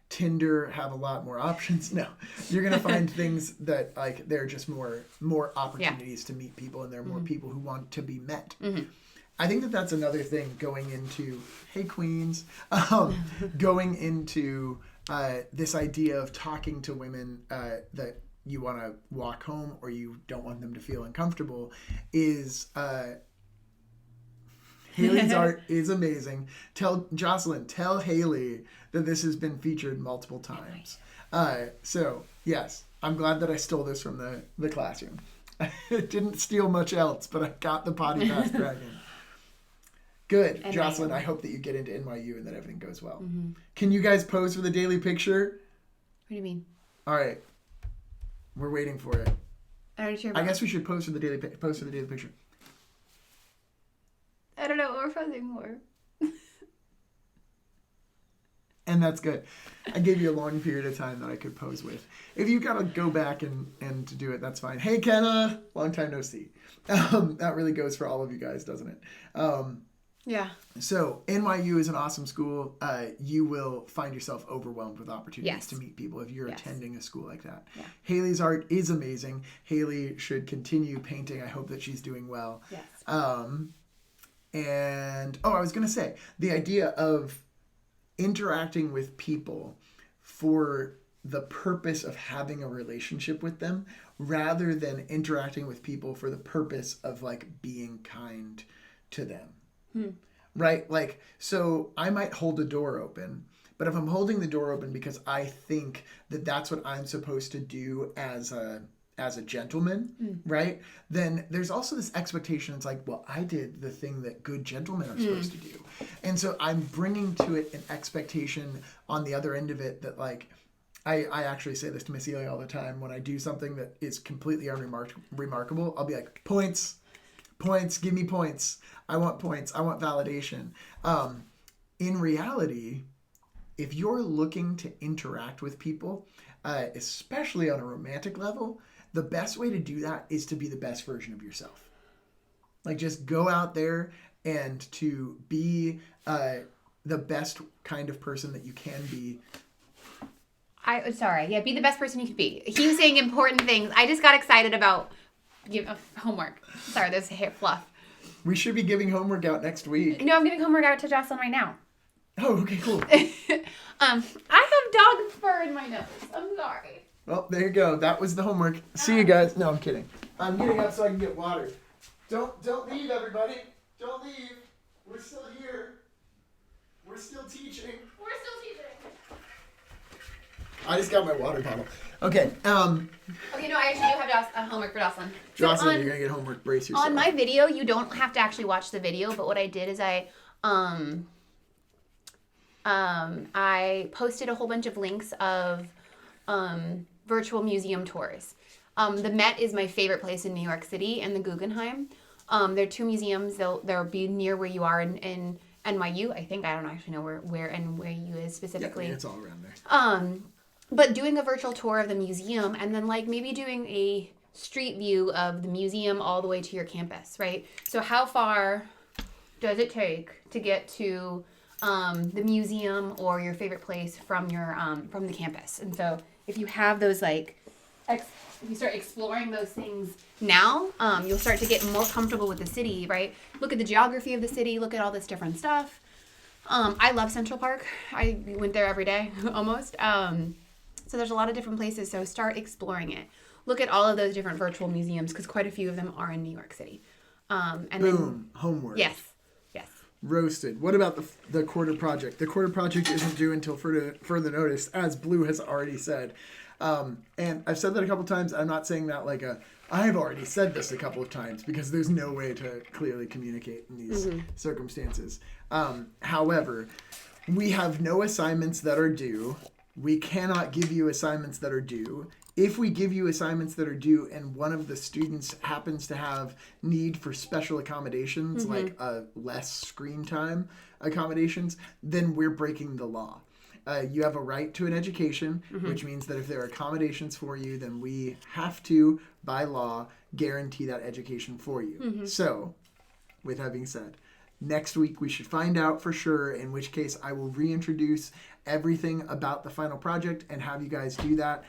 Tinder have a lot more options. No, you're going to find things that like there are just more opportunities to meet people, and there are more people who want to be met. I think that that's another thing going into, hey Queens, going into this idea of talking to women that you want to walk home or you don't want them to feel uncomfortable is Haley's art is amazing. Tell Haley that this has been featured multiple times. So, yes, I'm glad that I stole this from the classroom. I didn't steal much else, but I got the potty pass dragon. Good. And Jocelyn, I hope that you get into NYU and that everything goes well. Can you guys pose for the daily picture? What do you mean? All right. We're waiting for it. I guess we should pose for the daily picture. I don't know what we're posing for. And that's good. I gave you a long period of time that I could pose with. If you got to go back and to do it, that's fine. Hey, Kenna! Long time no see. That really goes for all of you guys, doesn't it? Yeah. So NYU is an awesome school. You will find yourself overwhelmed with opportunities to meet people if you're attending a school like that. Yeah. Haley's art is amazing. Haley should continue painting. I hope that she's doing well. Yes. And I was going to say, the idea of interacting with people for the purpose of having a relationship with them rather than interacting with people for the purpose of like being kind to them. Right? Like, so I might hold a door open, but if I'm holding the door open because I think that that's what I'm supposed to do as a gentleman, right? Then there's also this expectation. It's like, well, I did the thing that good gentlemen are supposed to do. And so I'm bringing to it an expectation on the other end of it that like, I actually say this to Miss Ely all the time. When I do something that is completely unremarkable, I'll be like, points, give me points. I want points. I want validation. In reality, if you're looking to interact with people, especially on a romantic level, the best way to do that is to be the best version of yourself. Like just go out there and to be the best kind of person that you can be. Be the best person you can be. He was saying important things. I just got excited about homework. Sorry, there's hair fluff. We should be giving homework out next week. No, I'm giving homework out to Jocelyn right now. Oh, okay, cool. I have dog fur in my nose. I'm sorry. Well, there you go. That was the homework. See you guys. No, I'm kidding. I'm getting up so I can get water. Don't leave, everybody. Don't leave. We're still here. We're still teaching. I just got my water bottle. Okay. Okay, no, I actually do have homework for Jocelyn. Jocelyn, you're gonna get homework. Brace yourself. On my video, you don't have to actually watch the video, but what I did is I posted a whole bunch of links of virtual museum tours. The Met is my favorite place in New York City, and the Guggenheim. There are two museums. They'll be near where you are in NYU. I think I don't actually know where NYU is specifically. Yeah, it's all around there. But doing a virtual tour of the museum, and then like maybe doing a street view of the museum all the way to your campus, right? So how far does it take to get to the museum or your favorite place from the campus? And so if you have those if you start exploring those things now, you'll start to get more comfortable with the city, right? Look at the geography of the city, look at all this different stuff. I love Central Park. I went there every day almost. So there's a lot of different places, so start exploring it. Look at all of those different virtual museums because quite a few of them are in New York City. Boom, homework. Yes. Roasted. What about the quarter project? The quarter project isn't due until further notice, as Blue has already said. And I've said that a couple times. I'm not saying that like I've already said this a couple of times because there's no way to clearly communicate in these circumstances. However, we have no assignments that are due. We cannot give you assignments that are due. If we give you assignments that are due and one of the students happens to have need for special accommodations, like less screen time accommodations, then we're breaking the law. You have a right to an education, which means that if there are accommodations for you, then we have to, by law, guarantee that education for you. So, with that being said, next week we should find out for sure, in which case I will reintroduce everything about the final project and have you guys do that.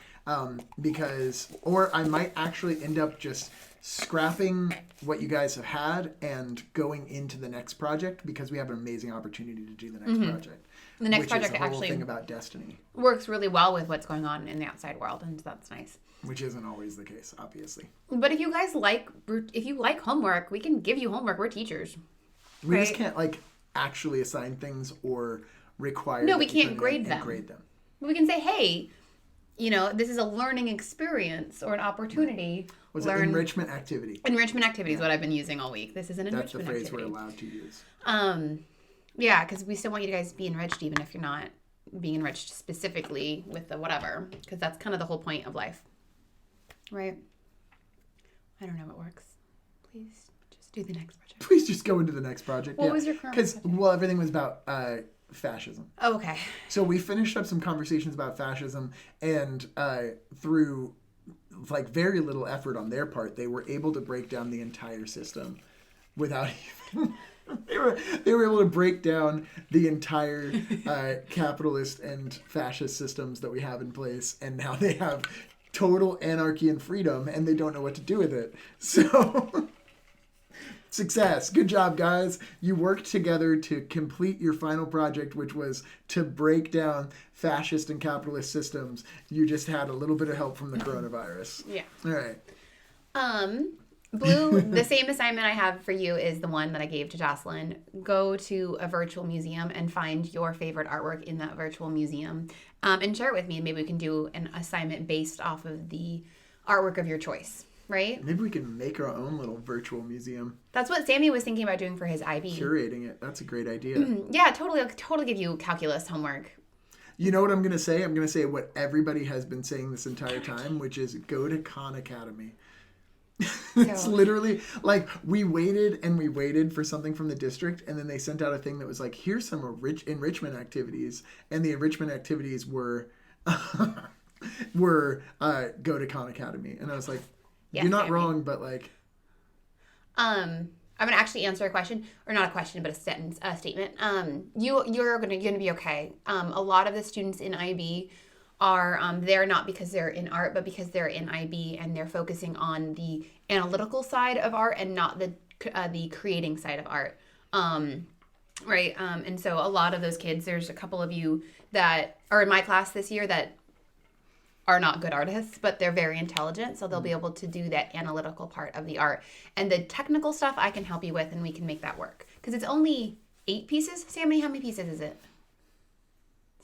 Or I might actually end up just scrapping what you guys have had and going into the next project because we have an amazing opportunity to do the next project. The next project is the whole actually thing about destiny. Works really well with what's going on in the outside world, and that's nice. Which isn't always the case, obviously. But if you guys if you like homework, we can give you homework. We're teachers. We just can't actually assign things or require. No, we can't grade them. We can say, hey, this is a learning experience or an opportunity. Was it enrichment activity? Enrichment activity is what I've been using all week. This is an enrichment activity. That's the phrase we're allowed to use. Yeah, because we still want you guys to be enriched, even if you're not being enriched specifically with the whatever, because that's kind of the whole point of life, right? I don't know what works. Please just do the next project. Please just go into the next project. What was your current project? Because, everything was about fascism. Oh, okay. So we finished up some conversations about fascism, and through very little effort on their part, they were able to break down the entire system without even... They were able to break down the entire capitalist and fascist systems that we have in place, and now they have total anarchy and freedom, and they don't know what to do with it. So, success. Good job, guys. You worked together to complete your final project, which was to break down fascist and capitalist systems. You just had a little bit of help from the coronavirus. Yeah. All right. Blue, the same assignment I have for you is the one that I gave to Jocelyn. Go to a virtual museum and find your favorite artwork in that virtual museum and share it with me. And maybe we can do an assignment based off of the artwork of your choice, right? Maybe we can make our own little virtual museum. That's what Sammy was thinking about doing for his IB. Curating it. That's a great idea. Yeah, totally. I'll totally give you calculus homework. You know what I'm going to say? I'm going to say what everybody has been saying this entire time, which is go to Khan Academy. It's literally we waited for something from the district, and then they sent out a thing that was here's some enrichment activities, and the enrichment activities were go to Khan Academy, and I was like, you're not wrong, but I'm gonna actually answer a question, or not a question, but a statement. You're gonna be okay. A lot of the students in IB are there not because they're in art, but because they're in IB and they're focusing on the analytical side of art and not the creating side of art. Right? And so a lot of those kids, there's a couple of you that are in my class this year that are not good artists, but they're very intelligent, so they'll be able to do that analytical part of the art. And the technical stuff I can help you with, and we can make that work. Because it's only 8 pieces. Sammy, how many pieces is it?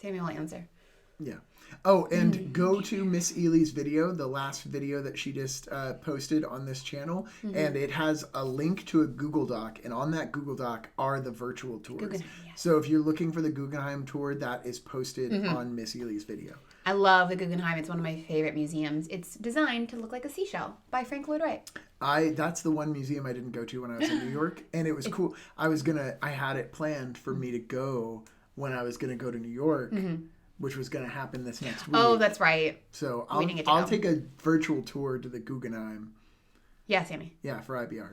Sammy will answer. Yeah. Oh, and go to Miss Ely's video, the last video that she just posted on this channel, and it has a link to a Google Doc, and on that Google Doc are the virtual tours. Yes. So if you're looking for the Guggenheim tour, that is posted on Miss Ely's video. I love the Guggenheim. It's one of my favorite museums. It's designed to look like a seashell by Frank Lloyd Wright. That's the one museum I didn't go to when I was in New York, and it was cool. I had it planned for me to go when I was going to go to New York. Which was going to happen this next week. Oh, that's right. So I'll take a virtual tour to the Guggenheim. Yeah, Sammy. Yeah, for IBR.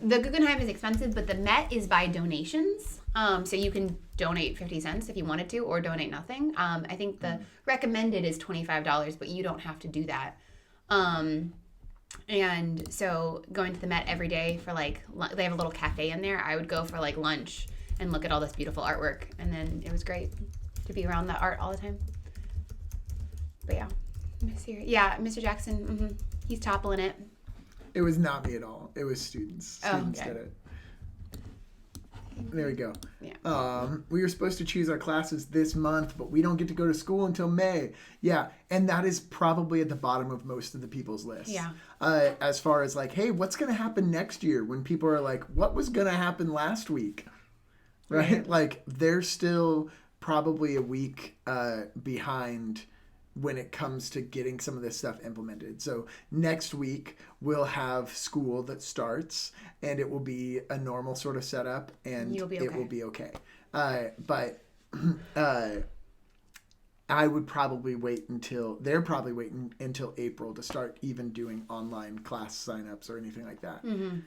The Guggenheim is expensive, but the Met is by donations. So you can donate 50 cents if you wanted to, or donate nothing. I think the recommended is $25, but you don't have to do that. And so going to the Met every day for they have a little cafe in there. I would go for lunch and look at all this beautiful artwork, and then it was great to be around that art all the time. But yeah, Mr. Jackson, he's toppling it. It was not me at all. It was students. Students did it. There we go. Yeah. We were supposed to choose our classes this month, but we don't get to go to school until May. Yeah, and that is probably at the bottom of most of the people's lists. Yeah. As far as like, hey, what's going to happen next year? When people are like, what was going to happen last week? Right? Like, they're still probably a week behind when it comes to getting some of this stuff implemented. So next week we'll have school that starts, and it will be a normal sort of setup, and You'll be okay. It will be okay. But I would probably they're probably waiting until April to start even doing online class signups or anything like that. Mm-hmm.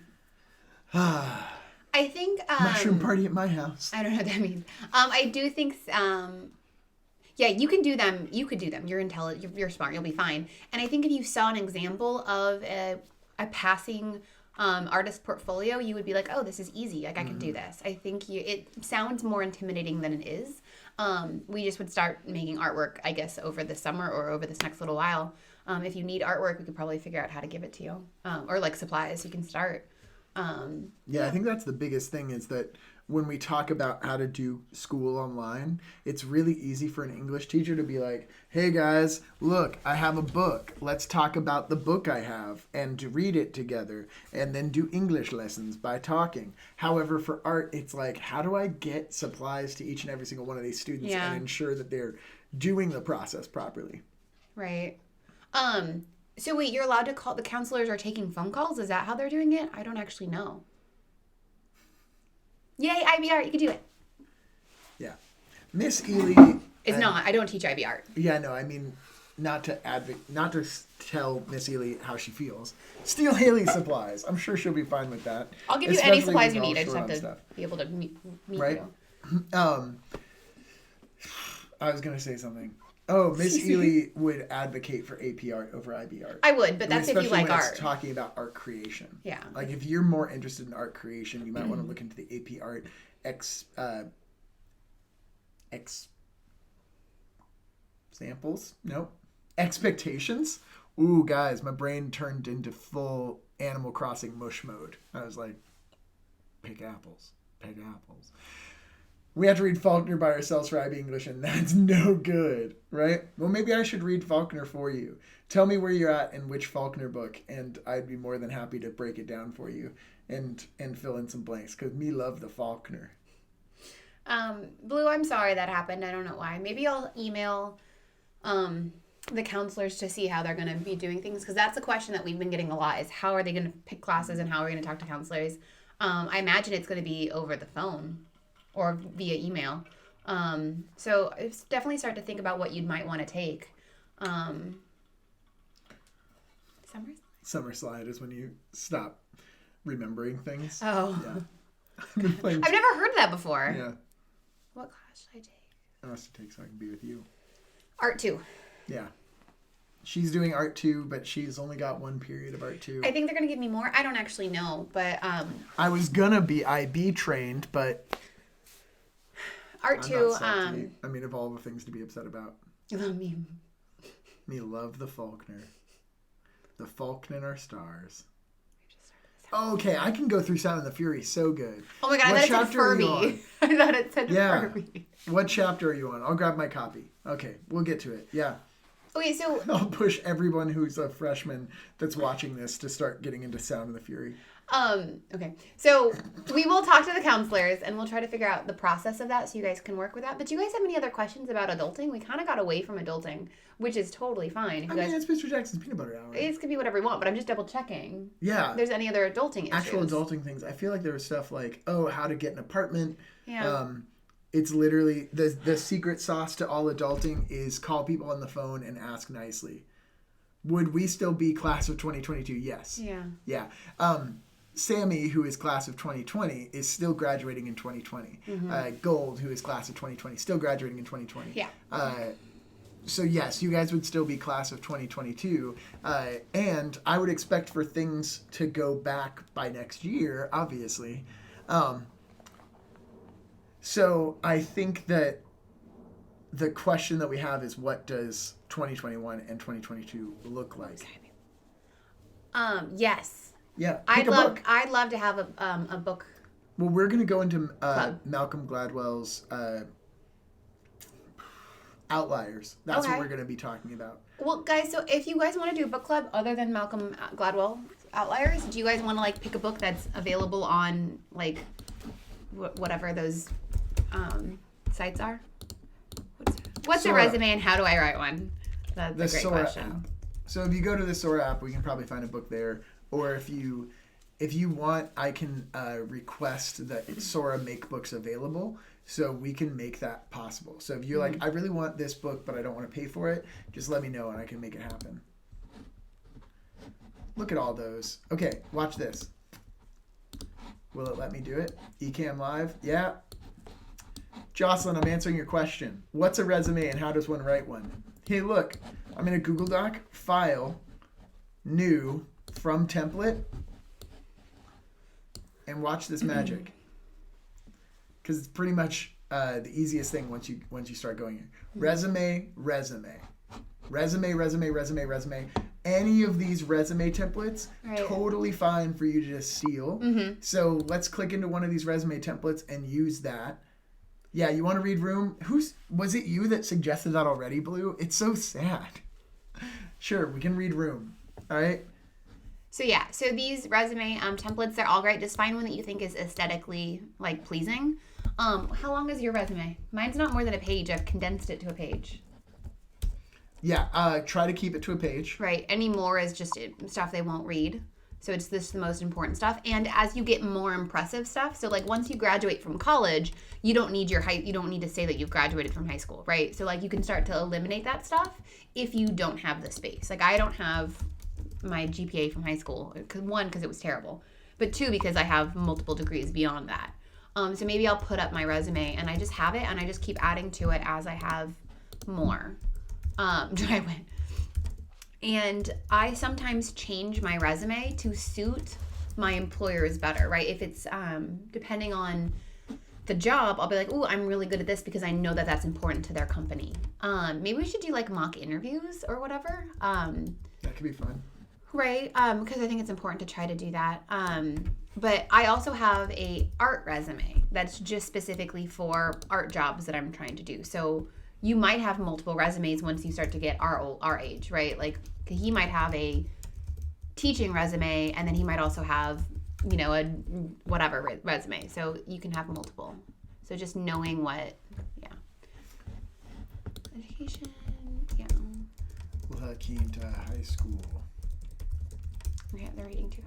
I think mushroom party at my house. I don't know what that means. I do think yeah, you can do them. You could do them. You're intelligent. You're smart. You'll be fine. And I think if you saw an example of a passing artist portfolio, you would be like, oh, this is easy. Like, I can do this. I think it sounds more intimidating than it is. We just would start making artwork, I guess, over the summer or over this next little while. If you need artwork, we could probably figure out how to give it to you. Or like supplies, you can start. Yeah, I think that's the biggest thing is that when we talk about how to do school online, it's really easy for an English teacher to be like, hey guys, look, I have a book. Let's talk about the book I have and to read it together and then do English lessons by talking. However, for art, it's like, how do I get supplies to each and every single one of these students and ensure that they're doing the process properly? Right. So wait, you're allowed to call, the counselors are taking phone calls? Is that how they're doing it? I don't actually know. Yay, IB Art, you can do it. Yeah. Miss Ely... It's not. I don't teach IB Art. Yeah, no, I mean, not to tell Miss Ely how she feels. Steal Haley's supplies. I'm sure she'll be fine with that. I'll give you any supplies you need. I just have to be able to meet right? you. I was going to say something. Oh, Miss Ely would advocate for AP Art over IB Art. I would, but that's if you like when art. It's talking about art creation. Yeah. Like if you're more interested in art creation, you might want to look into the AP Art samples. Nope. Expectations. Ooh, guys, my brain turned into full Animal Crossing mush mode. I was like, pick apples. Pick apples. We have to read Faulkner by ourselves for IB English, and that's no good, right? Well, maybe I should read Faulkner for you. Tell me where you're at and which Faulkner book, and I'd be more than happy to break it down for you and fill in some blanks, because me love the Faulkner. Blue, I'm sorry that happened. I don't know why. Maybe I'll email the counselors to see how they're going to be doing things, because that's a question that we've been getting a lot, is how are they going to pick classes and how are we going to talk to counselors? I imagine it's going to be over the phone or via email. So it's definitely start to think about what you might want to take. Summer slide is when you stop remembering things. Oh. Yeah. I've never heard that before. Yeah. What class should I take? I must take so I can be with you. Art 2. Yeah. She's doing Art 2, but she's only got one period of Art 2. I think they're going to give me more. I don't actually know, but... I was going to be IB trained, but... Art 2, I mean, of all the things to be upset about. Me love the Faulkner. The Faulkner are stars. Okay, I can go through Sound and the Fury so good. Oh my god, I thought it said Furby. I thought it said Furby. What chapter are you on? I'll grab my copy. Okay, we'll get to it. Yeah. Okay, so... I'll push everyone who's a freshman that's watching this to start getting into Sound and the Fury. Okay. So we will talk to the counselors and we'll try to figure out the process of that so you guys can work with that. But do you guys have any other questions about adulting? We kind of got away from adulting, which is totally fine. I mean, it's Mr. Jackson's Peanut Butter Hour. It could be whatever you want, but I'm just double checking. Yeah. If there's any other adulting issues. Actual adulting things. I feel like there was stuff like, how to get an apartment. Yeah. It's literally, the secret sauce to all adulting is call people on the phone and ask nicely. Would we still be class of 2022? Yes. Yeah. Yeah. Sammy, who is class of 2020, is still graduating in 2020. Mm-hmm. Gold, who is class of 2020, still graduating in 2020. Yeah. So yes, you guys would still be class of 2022. And I would expect for things to go back by next year, obviously. So I think that the question that we have is, what does 2021 and 2022 look like? Yes. Yeah. I'd love to have a book Well, we're going to go into Club. Malcolm Gladwell's Outliers. That's what Okay. we're going to be talking about. Well, guys, so if you guys want to do a book club other than Malcolm Gladwell Outliers, do you guys want to like pick a book that's available on like whatever those sites are? What's a Sora. resume and how do I write one? That's The a great Sora question. app. So if you go to the Sora app, we can probably find a book there. Or if you want, I can request that Sora make books available, so we can make that possible. So if you're like, I really want this book, but I don't want to pay for it, just let me know and I can make it happen. Look at all those. Okay, watch this. Will it let me do it? Ecamm Live? Yeah. Jocelyn, I'm answering your question. What's a resume and how does one write one? Hey, look, I'm in a Google Doc, File, New, From Template, and watch this magic. Because it's pretty much the easiest thing once you start going here. Resume, resume. Resume, resume, resume, resume. Any of these resume templates, totally fine for you to just steal. So let's click into one of these resume templates and use that. Yeah, you want to read Room? Was it you that suggested that already, Blue? It's so sad. Sure, we can read Room. All right. So yeah, so these resume templates, they're all great. Just find one that you think is aesthetically like pleasing. How long is your resume? Mine's not more than a page. I've condensed it to a page. Yeah, try to keep it to a page. Right. Any more is just stuff they won't read. So it's the most important stuff. And as you get more impressive stuff, so like once you graduate from college, you don't need you don't need to say that you've graduated from high school, right? So like you can start to eliminate that stuff if you don't have the space. Like I don't have my GPA from high school. One, because it was terrible. But two, because I have multiple degrees beyond that. So maybe I'll put up my resume and I just have it and I just keep adding to it as I have more. And I sometimes change my resume to suit my employers better, right? If it's depending on the job, I'll be like, oh, I'm really good at this because I know that that's important to their company. Maybe we should do like mock interviews or whatever. That could be fun. Right, because I think it's important to try to do that. But I also have a art resume that's just specifically for art jobs that I'm trying to do. So you might have multiple resumes once you start to get our age, right? Like he might have a teaching resume, and then he might also have, a whatever resume. So you can have multiple. So just knowing what, education, Well, keen to high school. Yeah, they're reading too.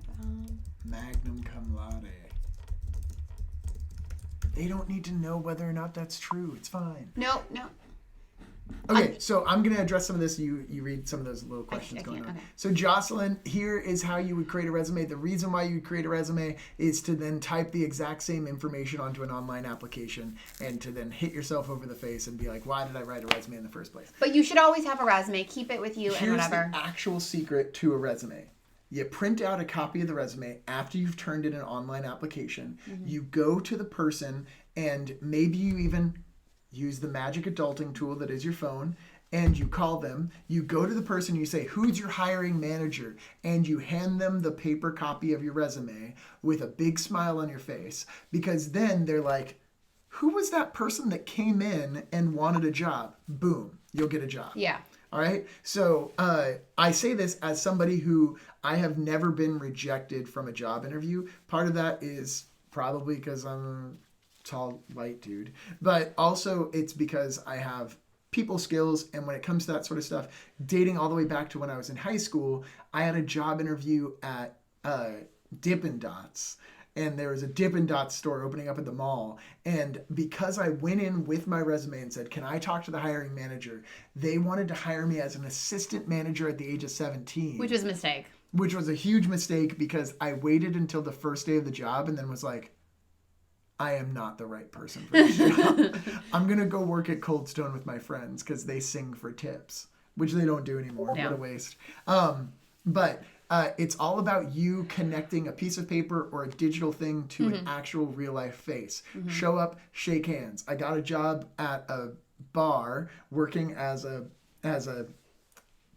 Magnum cum laude. They don't need to know whether or not that's true. It's fine. No. Okay, so I'm going to address some of this. You read some of those little questions going on. Okay. So Jocelyn, here is how you would create a resume. The reason why you would create a resume is to then type the exact same information onto an online application and to then hit yourself over the face and be like, why did I write a resume in the first place? But you should always have a resume. Keep it with you and Here's whatever. the actual secret to a resume. You print out a copy of the resume after you've turned in an online application. Mm-hmm. You go to the person and maybe you even use the magic adulting tool that is your phone and you call them. You go to the person, you say, who's your hiring manager? And you hand them the paper copy of your resume with a big smile on your face, because then they're like, who was that person that came in and wanted a job? Boom, you'll get a job. Yeah. All right. So I say this as somebody who I have never been rejected from a job interview. Part of that is probably because I'm a tall, white dude, but also it's because I have people skills. And when it comes to that sort of stuff, dating all the way back to when I was in high school, I had a job interview at Dippin' Dots. And there was a Dippin' Dots store opening up at the mall. And because I went in with my resume and said, can I talk to the hiring manager? They wanted to hire me as an assistant manager at the age of 17. Which was a mistake. Which was a huge mistake because I waited until the first day of the job and then was like, I am not the right person for this job. I'm going to go work at Cold Stone with my friends because they sing for tips, which they don't do anymore. Yeah. What a waste. But it's all about you connecting a piece of paper or a digital thing to an actual real life face. Mm-hmm. Show up, shake hands. I got a job at a bar working as a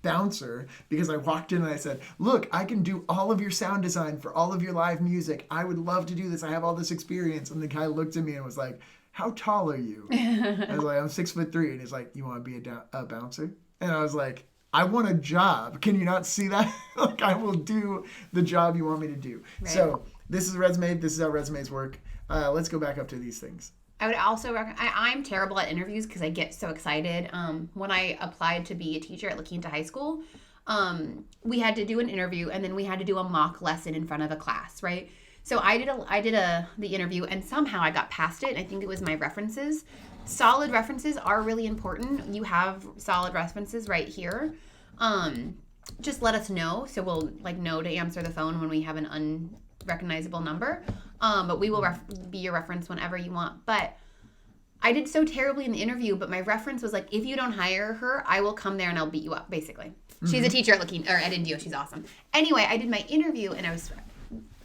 bouncer because I walked in and I said, look, I can do all of your sound design for all of your live music. I would love to do this. I have all this experience. And the guy looked at me and was like, how tall are you? I was like, I'm 6'3". And he's like, you want to be a bouncer? And I was like, I want a job. Can you not see that? Like, I will do the job you want me to do. Right. So this is a resume. This is how resumes work. Let's go back up to these things. I would also recommend, I'm terrible at interviews because I get so excited. When I applied to be a teacher at La Quinta High School, we had to do an interview and then we had to do a mock lesson in front of a class, right? So I did the interview and somehow I got past it. I think it was my references. Solid references are really important. You have solid references right here. Just let us know so we'll know to answer the phone when we have an unrecognizable number. But we will be your reference whenever you want. But I did so terribly in the interview, but my reference was like, if you don't hire her, I will come there and I'll beat you up, basically. Mm-hmm. She's a teacher at Indio. She's awesome. Anyway, I did my interview and I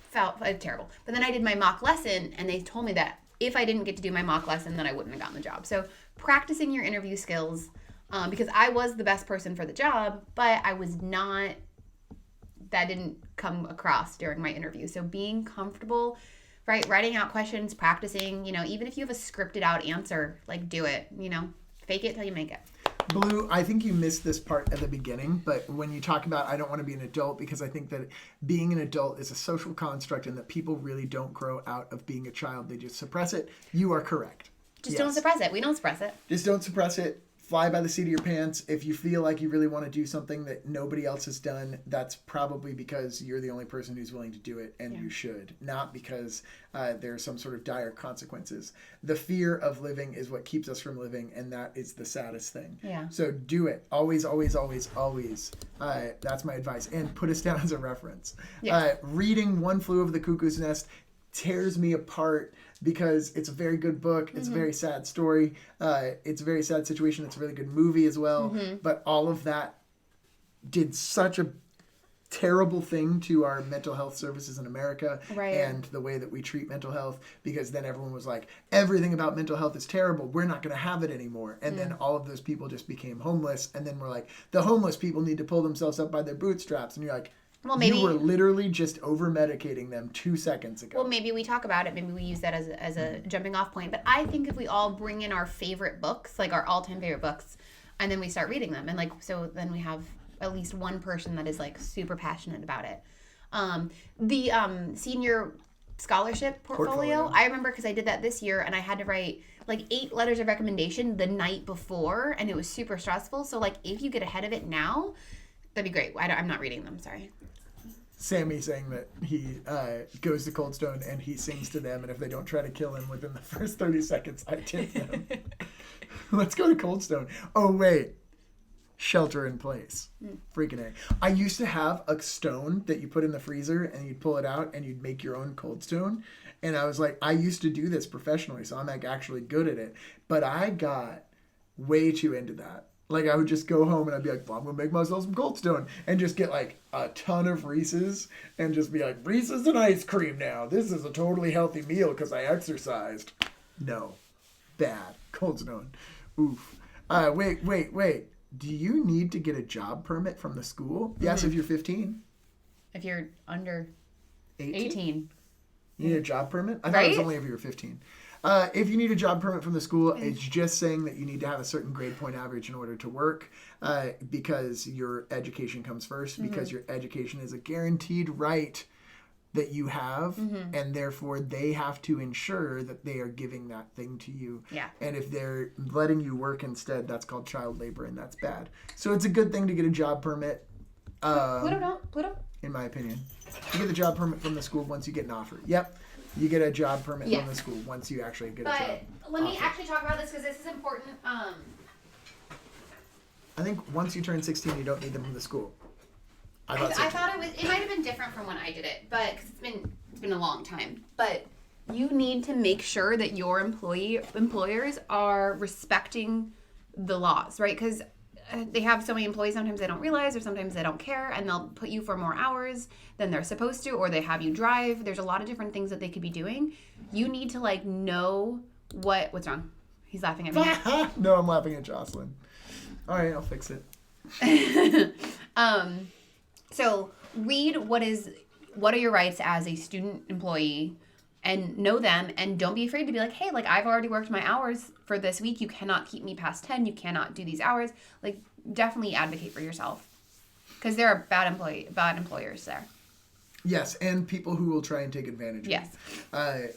felt terrible. But then I did my mock lesson and they told me that if I didn't get to do my mock lesson, then I wouldn't have gotten the job. So practicing your interview skills, because I was the best person for the job, but I was not, that didn't come across during my interview. So being comfortable, right, writing out questions, practicing, even if you have a scripted out answer, do it, fake it till you make it. Blue, I think you missed this part at the beginning, but when you talk about I don't want to be an adult, because I think that being an adult is a social construct and that people really don't grow out of being a child. They just suppress it. You are correct. Just don't suppress it. We don't suppress it. Just don't suppress it. Fly by the seat of your pants. If you feel like you really want to do something that nobody else has done, that's probably because you're the only person who's willing to do it, and you should. Not because there are some sort of dire consequences. The fear of living is what keeps us from living, and that is the saddest thing. Yeah. So do it. Always, always, always, always. That's my advice. And put us down as a reference. Yeah. Reading One Flew Over the Cuckoo's Nest tears me apart because it's a very good book. It's a very sad story. It's a very sad situation. It's a really good movie as well. Mm-hmm. But all of that did such a terrible thing to our mental health services in America, right, and the way that we treat mental health, because then everyone was like, everything about mental health is terrible. We're not going to have it anymore. And then all of those people just became homeless. And then we're like, the homeless people need to pull themselves up by their bootstraps. And you're like, well, maybe you were literally just over-medicating them 2 seconds ago. Well, maybe we talk about it. Maybe we use that as a jumping off point. But I think if we all bring in our favorite books, our all-time favorite books, and then we start reading them, and so then we have at least one person that is super passionate about it. The senior scholarship portfolio, I remember because I did that this year, and I had to write 8 letters of recommendation the night before, and it was super stressful. So if you get ahead of it now, that'd be great. I'm not reading them. Sorry. Sammy saying that he goes to Cold Stone and he sings to them, and if they don't try to kill him within the first 30 seconds, I tip them. Let's go to Cold Stone. Oh, wait. Shelter in Place. Freaking A. I used to have a stone that you put in the freezer and you'd pull it out and you'd make your own Cold Stone. And I was like, I used to do this professionally, so I'm actually good at it. But I got way too into that. I would just go home and I'd be like, well, I'm going to make myself some Cold Stone and just get a ton of Reese's and just be like, Reese's and ice cream now. This is a totally healthy meal because I exercised. No. Bad. Cold Stone. Oof. Wait. Do you need to get a job permit from the school? Mm-hmm. Yes, if you're 15. If you're under 18. You need a job permit? I thought it was only if you were 15. If you need a job permit from the school, it's just saying that you need to have a certain grade point average in order to work, because your education comes first, because your education is a guaranteed right that you have, and therefore they have to ensure that they are giving that thing to you. Yeah. And if they're letting you work instead, that's called child labor, and that's bad. So it's a good thing to get a job permit. Pluto? In my opinion. You get the job permit from the school once you get an offer. Yep. You get a job permit from the school once you actually get a job. But let me actually talk about this because this is important. I think once you turn 16, you don't need them from the school. I thought it might have been different from when I did it, but cause it's been a long time. But you need to make sure that your employers are respecting the laws, right? Because they have so many employees, sometimes they don't realize, or sometimes they don't care, and they'll put you for more hours than they're supposed to, or they have you drive. There's a lot of different things that they could be doing. You need to know what's wrong. He's laughing at me. No, I'm laughing at Jocelyn. All right, I'll fix it. So read what are your rights as a student employee, and know them, and don't be afraid to be like, hey, like I've already worked my hours for this week. You cannot keep me past 10. You cannot do these hours. Like, definitely advocate for yourself, because there are bad employers there. Yes, and people who will try and take advantage of you.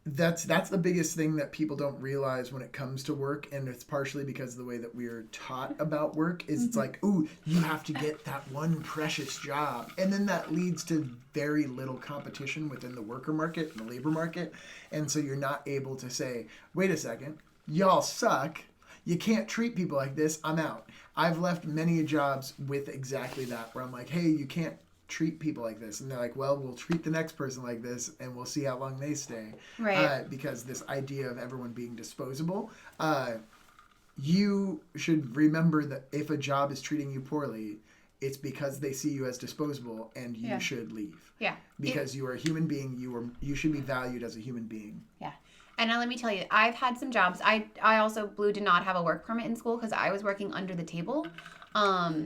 That's the biggest thing that people don't realize when it comes to work, and it's partially because of the way that we're taught about work is it's like, ooh, you have to get that one precious job. And then that leads to very little competition within the worker market and the labor market. And so you're not able to say, wait a second, y'all suck. You can't treat people like this. I'm out. I've left many jobs with exactly that, where I'm like, hey, you can't treat people like this, and they're like, well, we'll treat the next person like this, and we'll see how long they stay, right? Because this idea of everyone being disposable, you should remember that if a job is treating you poorly, it's because they see you as disposable, and you should leave. Because you are a human being. You should be valued as a human being. And now let me tell you, I've had some jobs. I also, Blue, did not have a work permit in school because I was working under the table. I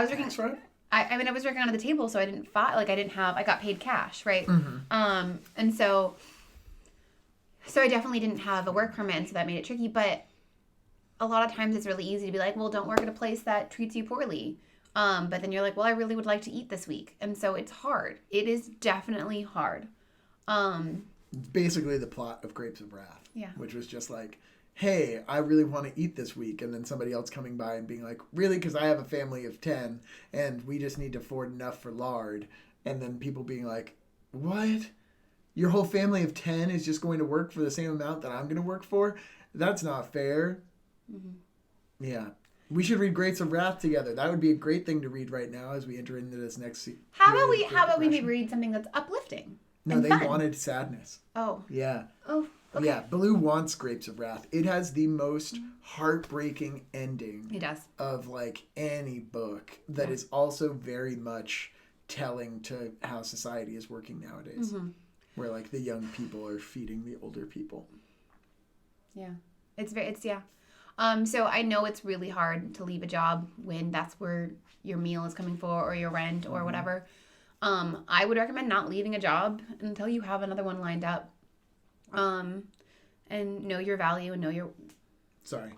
was working. That's right. I was working under the table, so I didn't file. Like, I got paid cash, right? Mm-hmm. And so I definitely didn't have a work permit, and so that made it tricky. But a lot of times it's really easy to be like, well, don't work at a place that treats you poorly. But then you're like, well, I really would like to eat this week, and so it's hard. It is definitely hard. Basically, the plot of Grapes of Wrath, which was just like, hey, I really want to eat this week, and then somebody else coming by and being like, really, because I have a family of 10 and we just need to afford enough for lard, and then people being like, what? Your whole family of 10 is just going to work for the same amount that I'm going to work for? That's not fair. Yeah. We should read Grapes of Wrath together. That would be a great thing to read right now as we enter into this next How about we maybe read something that's uplifting? No, they fun. wanted sadness. Oh. Yeah. Oh, okay. Yeah, Blue wants Grapes of Wrath. It has the most heartbreaking ending. It does. Of like any book that is also very much telling to how society is working nowadays. Where like the young people are feeding the older people. Yeah. So I know it's really hard to leave a job when that's where your meal is coming for, or your rent, or whatever. I would recommend not leaving a job until you have another one lined up. And know your value and know your... Sorry.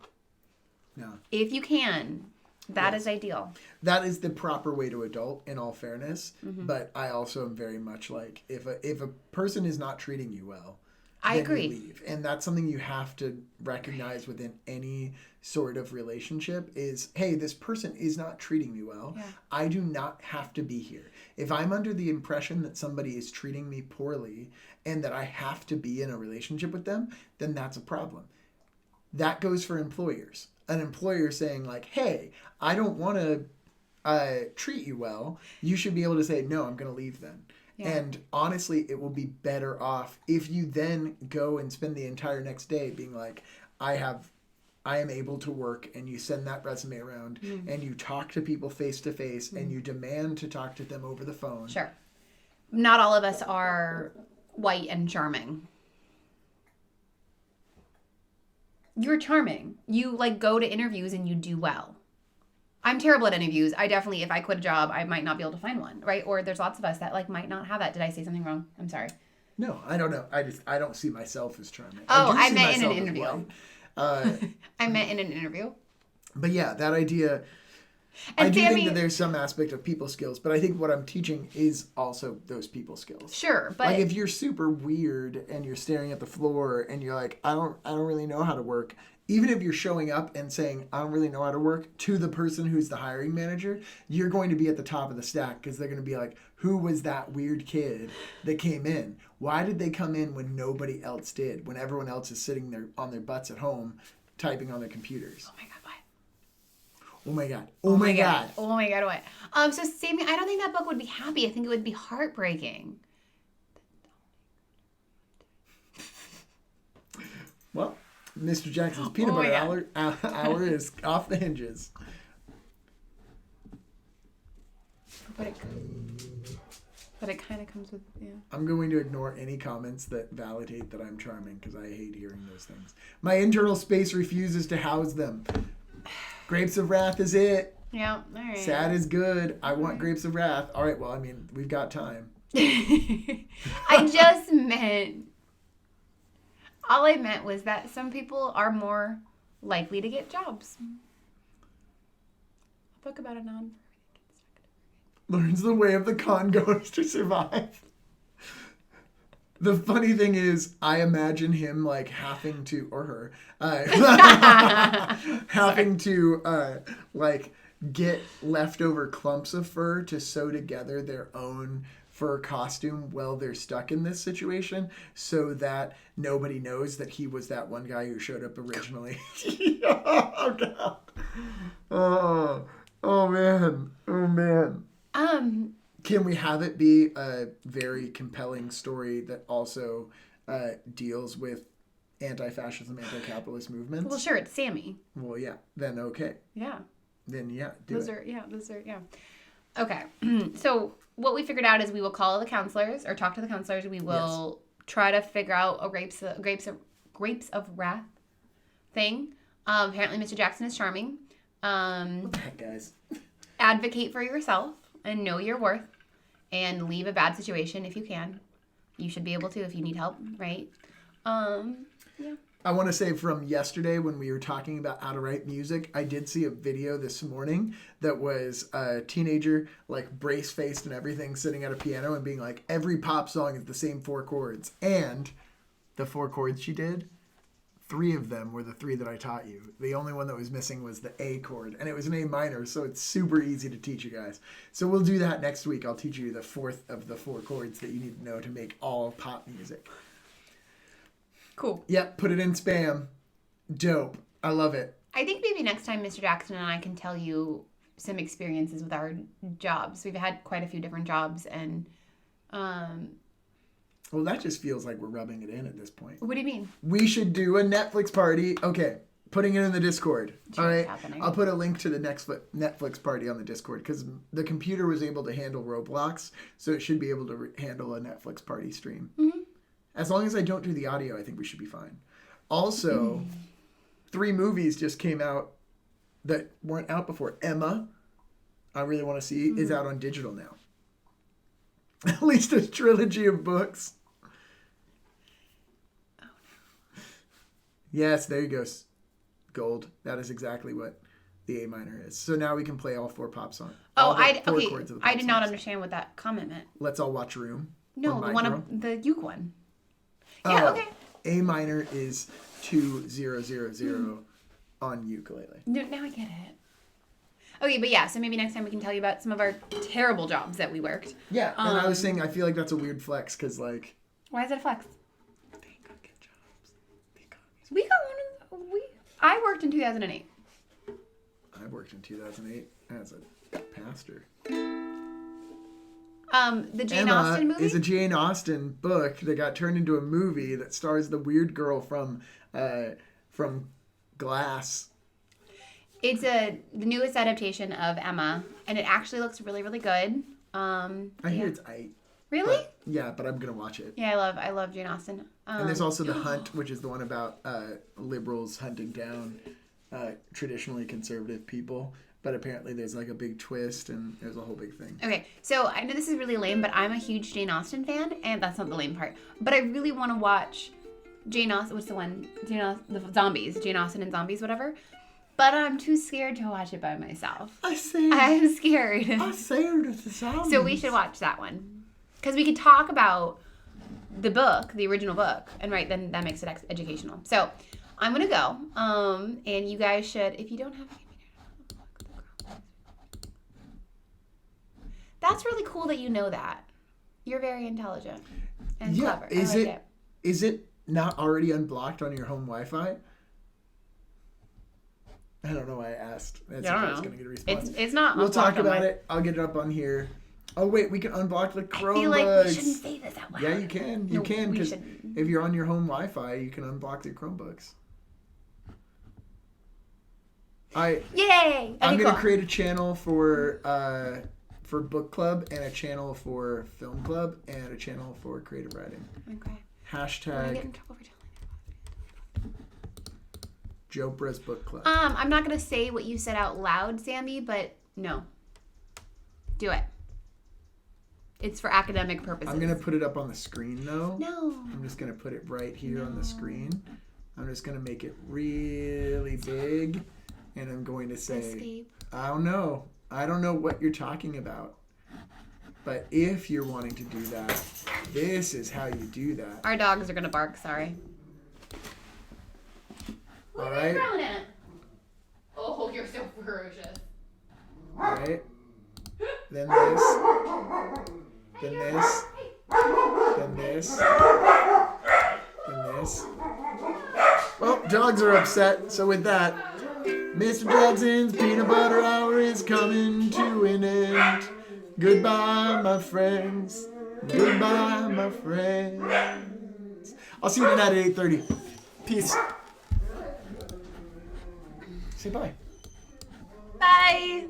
No. If you can, that is ideal. That is the proper way to adult, in all fairness. But I also am very much like, if a person is not treating you well, I then agree. You leave. And that's something you have to recognize within any sort of relationship is, hey, this person is not treating me well. I do not have to be here. If I'm under the impression that somebody is treating me poorly and that I have to be in a relationship with them, then that's a problem. That goes for employers. An employer saying like, hey, I don't want to treat you well. You should be able to say, no, I'm going to leave then. And honestly, it will be better off if you then go and spend the entire next day being like, I am able to work, and you send that resume around and you talk to people face to face and you demand to talk to them over the phone. Sure. Not all of us are white and charming. You're charming. You like go to interviews and you do well. I'm terrible at interviews. I definitely, if I quit a job, I might not be able to find one, right? Or there's lots of us that like might not have that. Did I say something wrong? I'm sorry. No, I don't know. I don't see myself as charming. Oh, I meant in an interview. I meant in an interview. But yeah, that idea. And I do think that there's some aspect of people skills, but I think what I'm teaching is also those people skills. Sure, but like if you're super weird and you're staring at the floor and you're like, I don't really know how to work. Even if you're showing up and saying, I don't really know how to work, to the person who's the hiring manager, you're going to be at the top of the stack because they're going to be like, who was that weird kid that came in? Why did they come in when nobody else did? When everyone else is sitting there on their butts at home typing on their computers. Oh my God, what? Oh my God. Oh my God. Oh my God, what? So same, I don't think that book would be happy. I think it would be heartbreaking. Well, Mr. Jackson's peanut butter hour is off the hinges. But it kind of comes with, yeah. I'm going to ignore any comments that validate that I'm charming because I hate hearing those things. My internal space refuses to house them. Grapes of Wrath is it. Yeah, all right. Sad is good. I want Grapes of Wrath. All right, well, I mean, we've got time. I just meant... All I meant was that some people are more likely to get jobs. A book about a non... Learns the way of the con goers to survive. The funny thing is, I imagine him like having to, or her, having to like get leftover clumps of fur to sew together their own fur costume while they're stuck in this situation, so that nobody knows that he was that one guy who showed up originally. Oh God. Oh man. Can we have it be a very compelling story that also deals with anti-fascism, anti-capitalist movements? Well, sure, it's Sammy. Well, yeah. Then okay. Yeah. Then yeah. Those are. Okay. So what we figured out is we will call the counselors or talk to the counselors. We will try to figure out a grapes of wrath thing. Apparently, Mr. Jackson is charming. What the heck, guys? Advocate for yourself and know your worth, and leave a bad situation if you can. You should be able to if you need help, right? Yeah. I want to say from yesterday when we were talking about how to write music, I did see a video this morning that was a teenager, like brace-faced and everything, sitting at a piano and being like, every pop song is the same 4 chords. And the 4 chords she did, 3 of them were the 3 that I taught you. The only one that was missing was the A chord, and it was an A minor, so it's super easy to teach you guys. So we'll do that next week. I'll teach you the 4th of the 4 chords that you need to know to make all pop music. Cool. Yep, put it in spam. Dope. I love it. I think maybe next time Mr. Jackson and I can tell you some experiences with our jobs. We've had quite a few different jobs, and well, that just feels like we're rubbing it in at this point. What do you mean? We should do a Netflix party. Okay, putting it in the Discord. Sure, all right, happening. I'll put a link to the Netflix party on the Discord because the computer was able to handle Roblox, so it should be able to handle a Netflix party stream. Mm-hmm. As long as I don't do the audio, I think we should be fine. Also, 3 movies just came out that weren't out before. Emma, I really want to see, is out on digital now. At least a trilogy of books. Oh, no. Yes, there you go. Gold. That is exactly what the A minor is. So now we can play all 4 pop songs. I did not understand what that comment meant. Let's all watch Room. No, the one of the uke one. Oh, Yeah, okay. A minor is 2000 on ukulele. No, now I get it. Okay, but yeah, so maybe next time we can tell you about some of our terrible jobs that we worked. Yeah, and I was saying I feel like that's a weird flex because like. Why is it a flex? They got good jobs. We got one of I worked in 2008. I worked in 2008 as a pastor. The Jane Emma Austen movie? is a Jane Austen book that got turned into a movie that stars the weird girl from Glass. It's the newest adaptation of Emma, and it actually looks really, really good. I hear it's aight. Really? But I'm gonna watch it. Yeah, I love Jane Austen. And there's also The Hunt, which is the one about liberals hunting down traditionally conservative people. But apparently there's like a big twist and there's a whole big thing. Okay, so I know this is really lame, but I'm a huge Jane Austen fan, and that's not the lame part. But I really want to watch Jane Austen. What's the one? The Zombies. Jane Austen and Zombies, whatever. But I'm too scared to watch it by myself. I'm scared. I'm scared of the zombies. So we should watch that one. Because we could talk about the book, the original book, and then that makes it educational. So I'm going to go. And you guys should, if you don't have a computer, that's really cool that you know that. You're very intelligent and clever. Is it not already unblocked on your home Wi-Fi? I don't know why I asked. That's I was going to get a response. It's not. We'll talk about it. I'll get it up on here. Oh wait, we can unblock the Chromebooks. I feel like we shouldn't say this out loud. Yeah, you can. You can because if you're on your home Wi-Fi, you can unblock the Chromebooks. Yay! I'm going to create a channel for book club and a channel for film club and a channel for creative writing. Okay. Hashtag. Get in trouble for telling Jopra's book club. I'm not gonna say what you said out loud, Sammy, but no. Do it. It's for academic purposes. I'm gonna put it up on the screen though. No. I'm just gonna put it right here on the screen. I'm just gonna make it really big, and I'm going to say, Escape. I don't know what you're talking about. But if you're wanting to do that, this is how you do that. Our dogs are gonna bark. Sorry. All right. Oh, you're so ferocious. All right. Then this. Then this. Then this. Then this. Well, dogs are upset. So with that, Mr. Jackson's peanut butter hour is coming to an end. Goodbye, my friends. Goodbye, my friends. I'll see you tonight at 8:30. Peace. Say bye. Bye.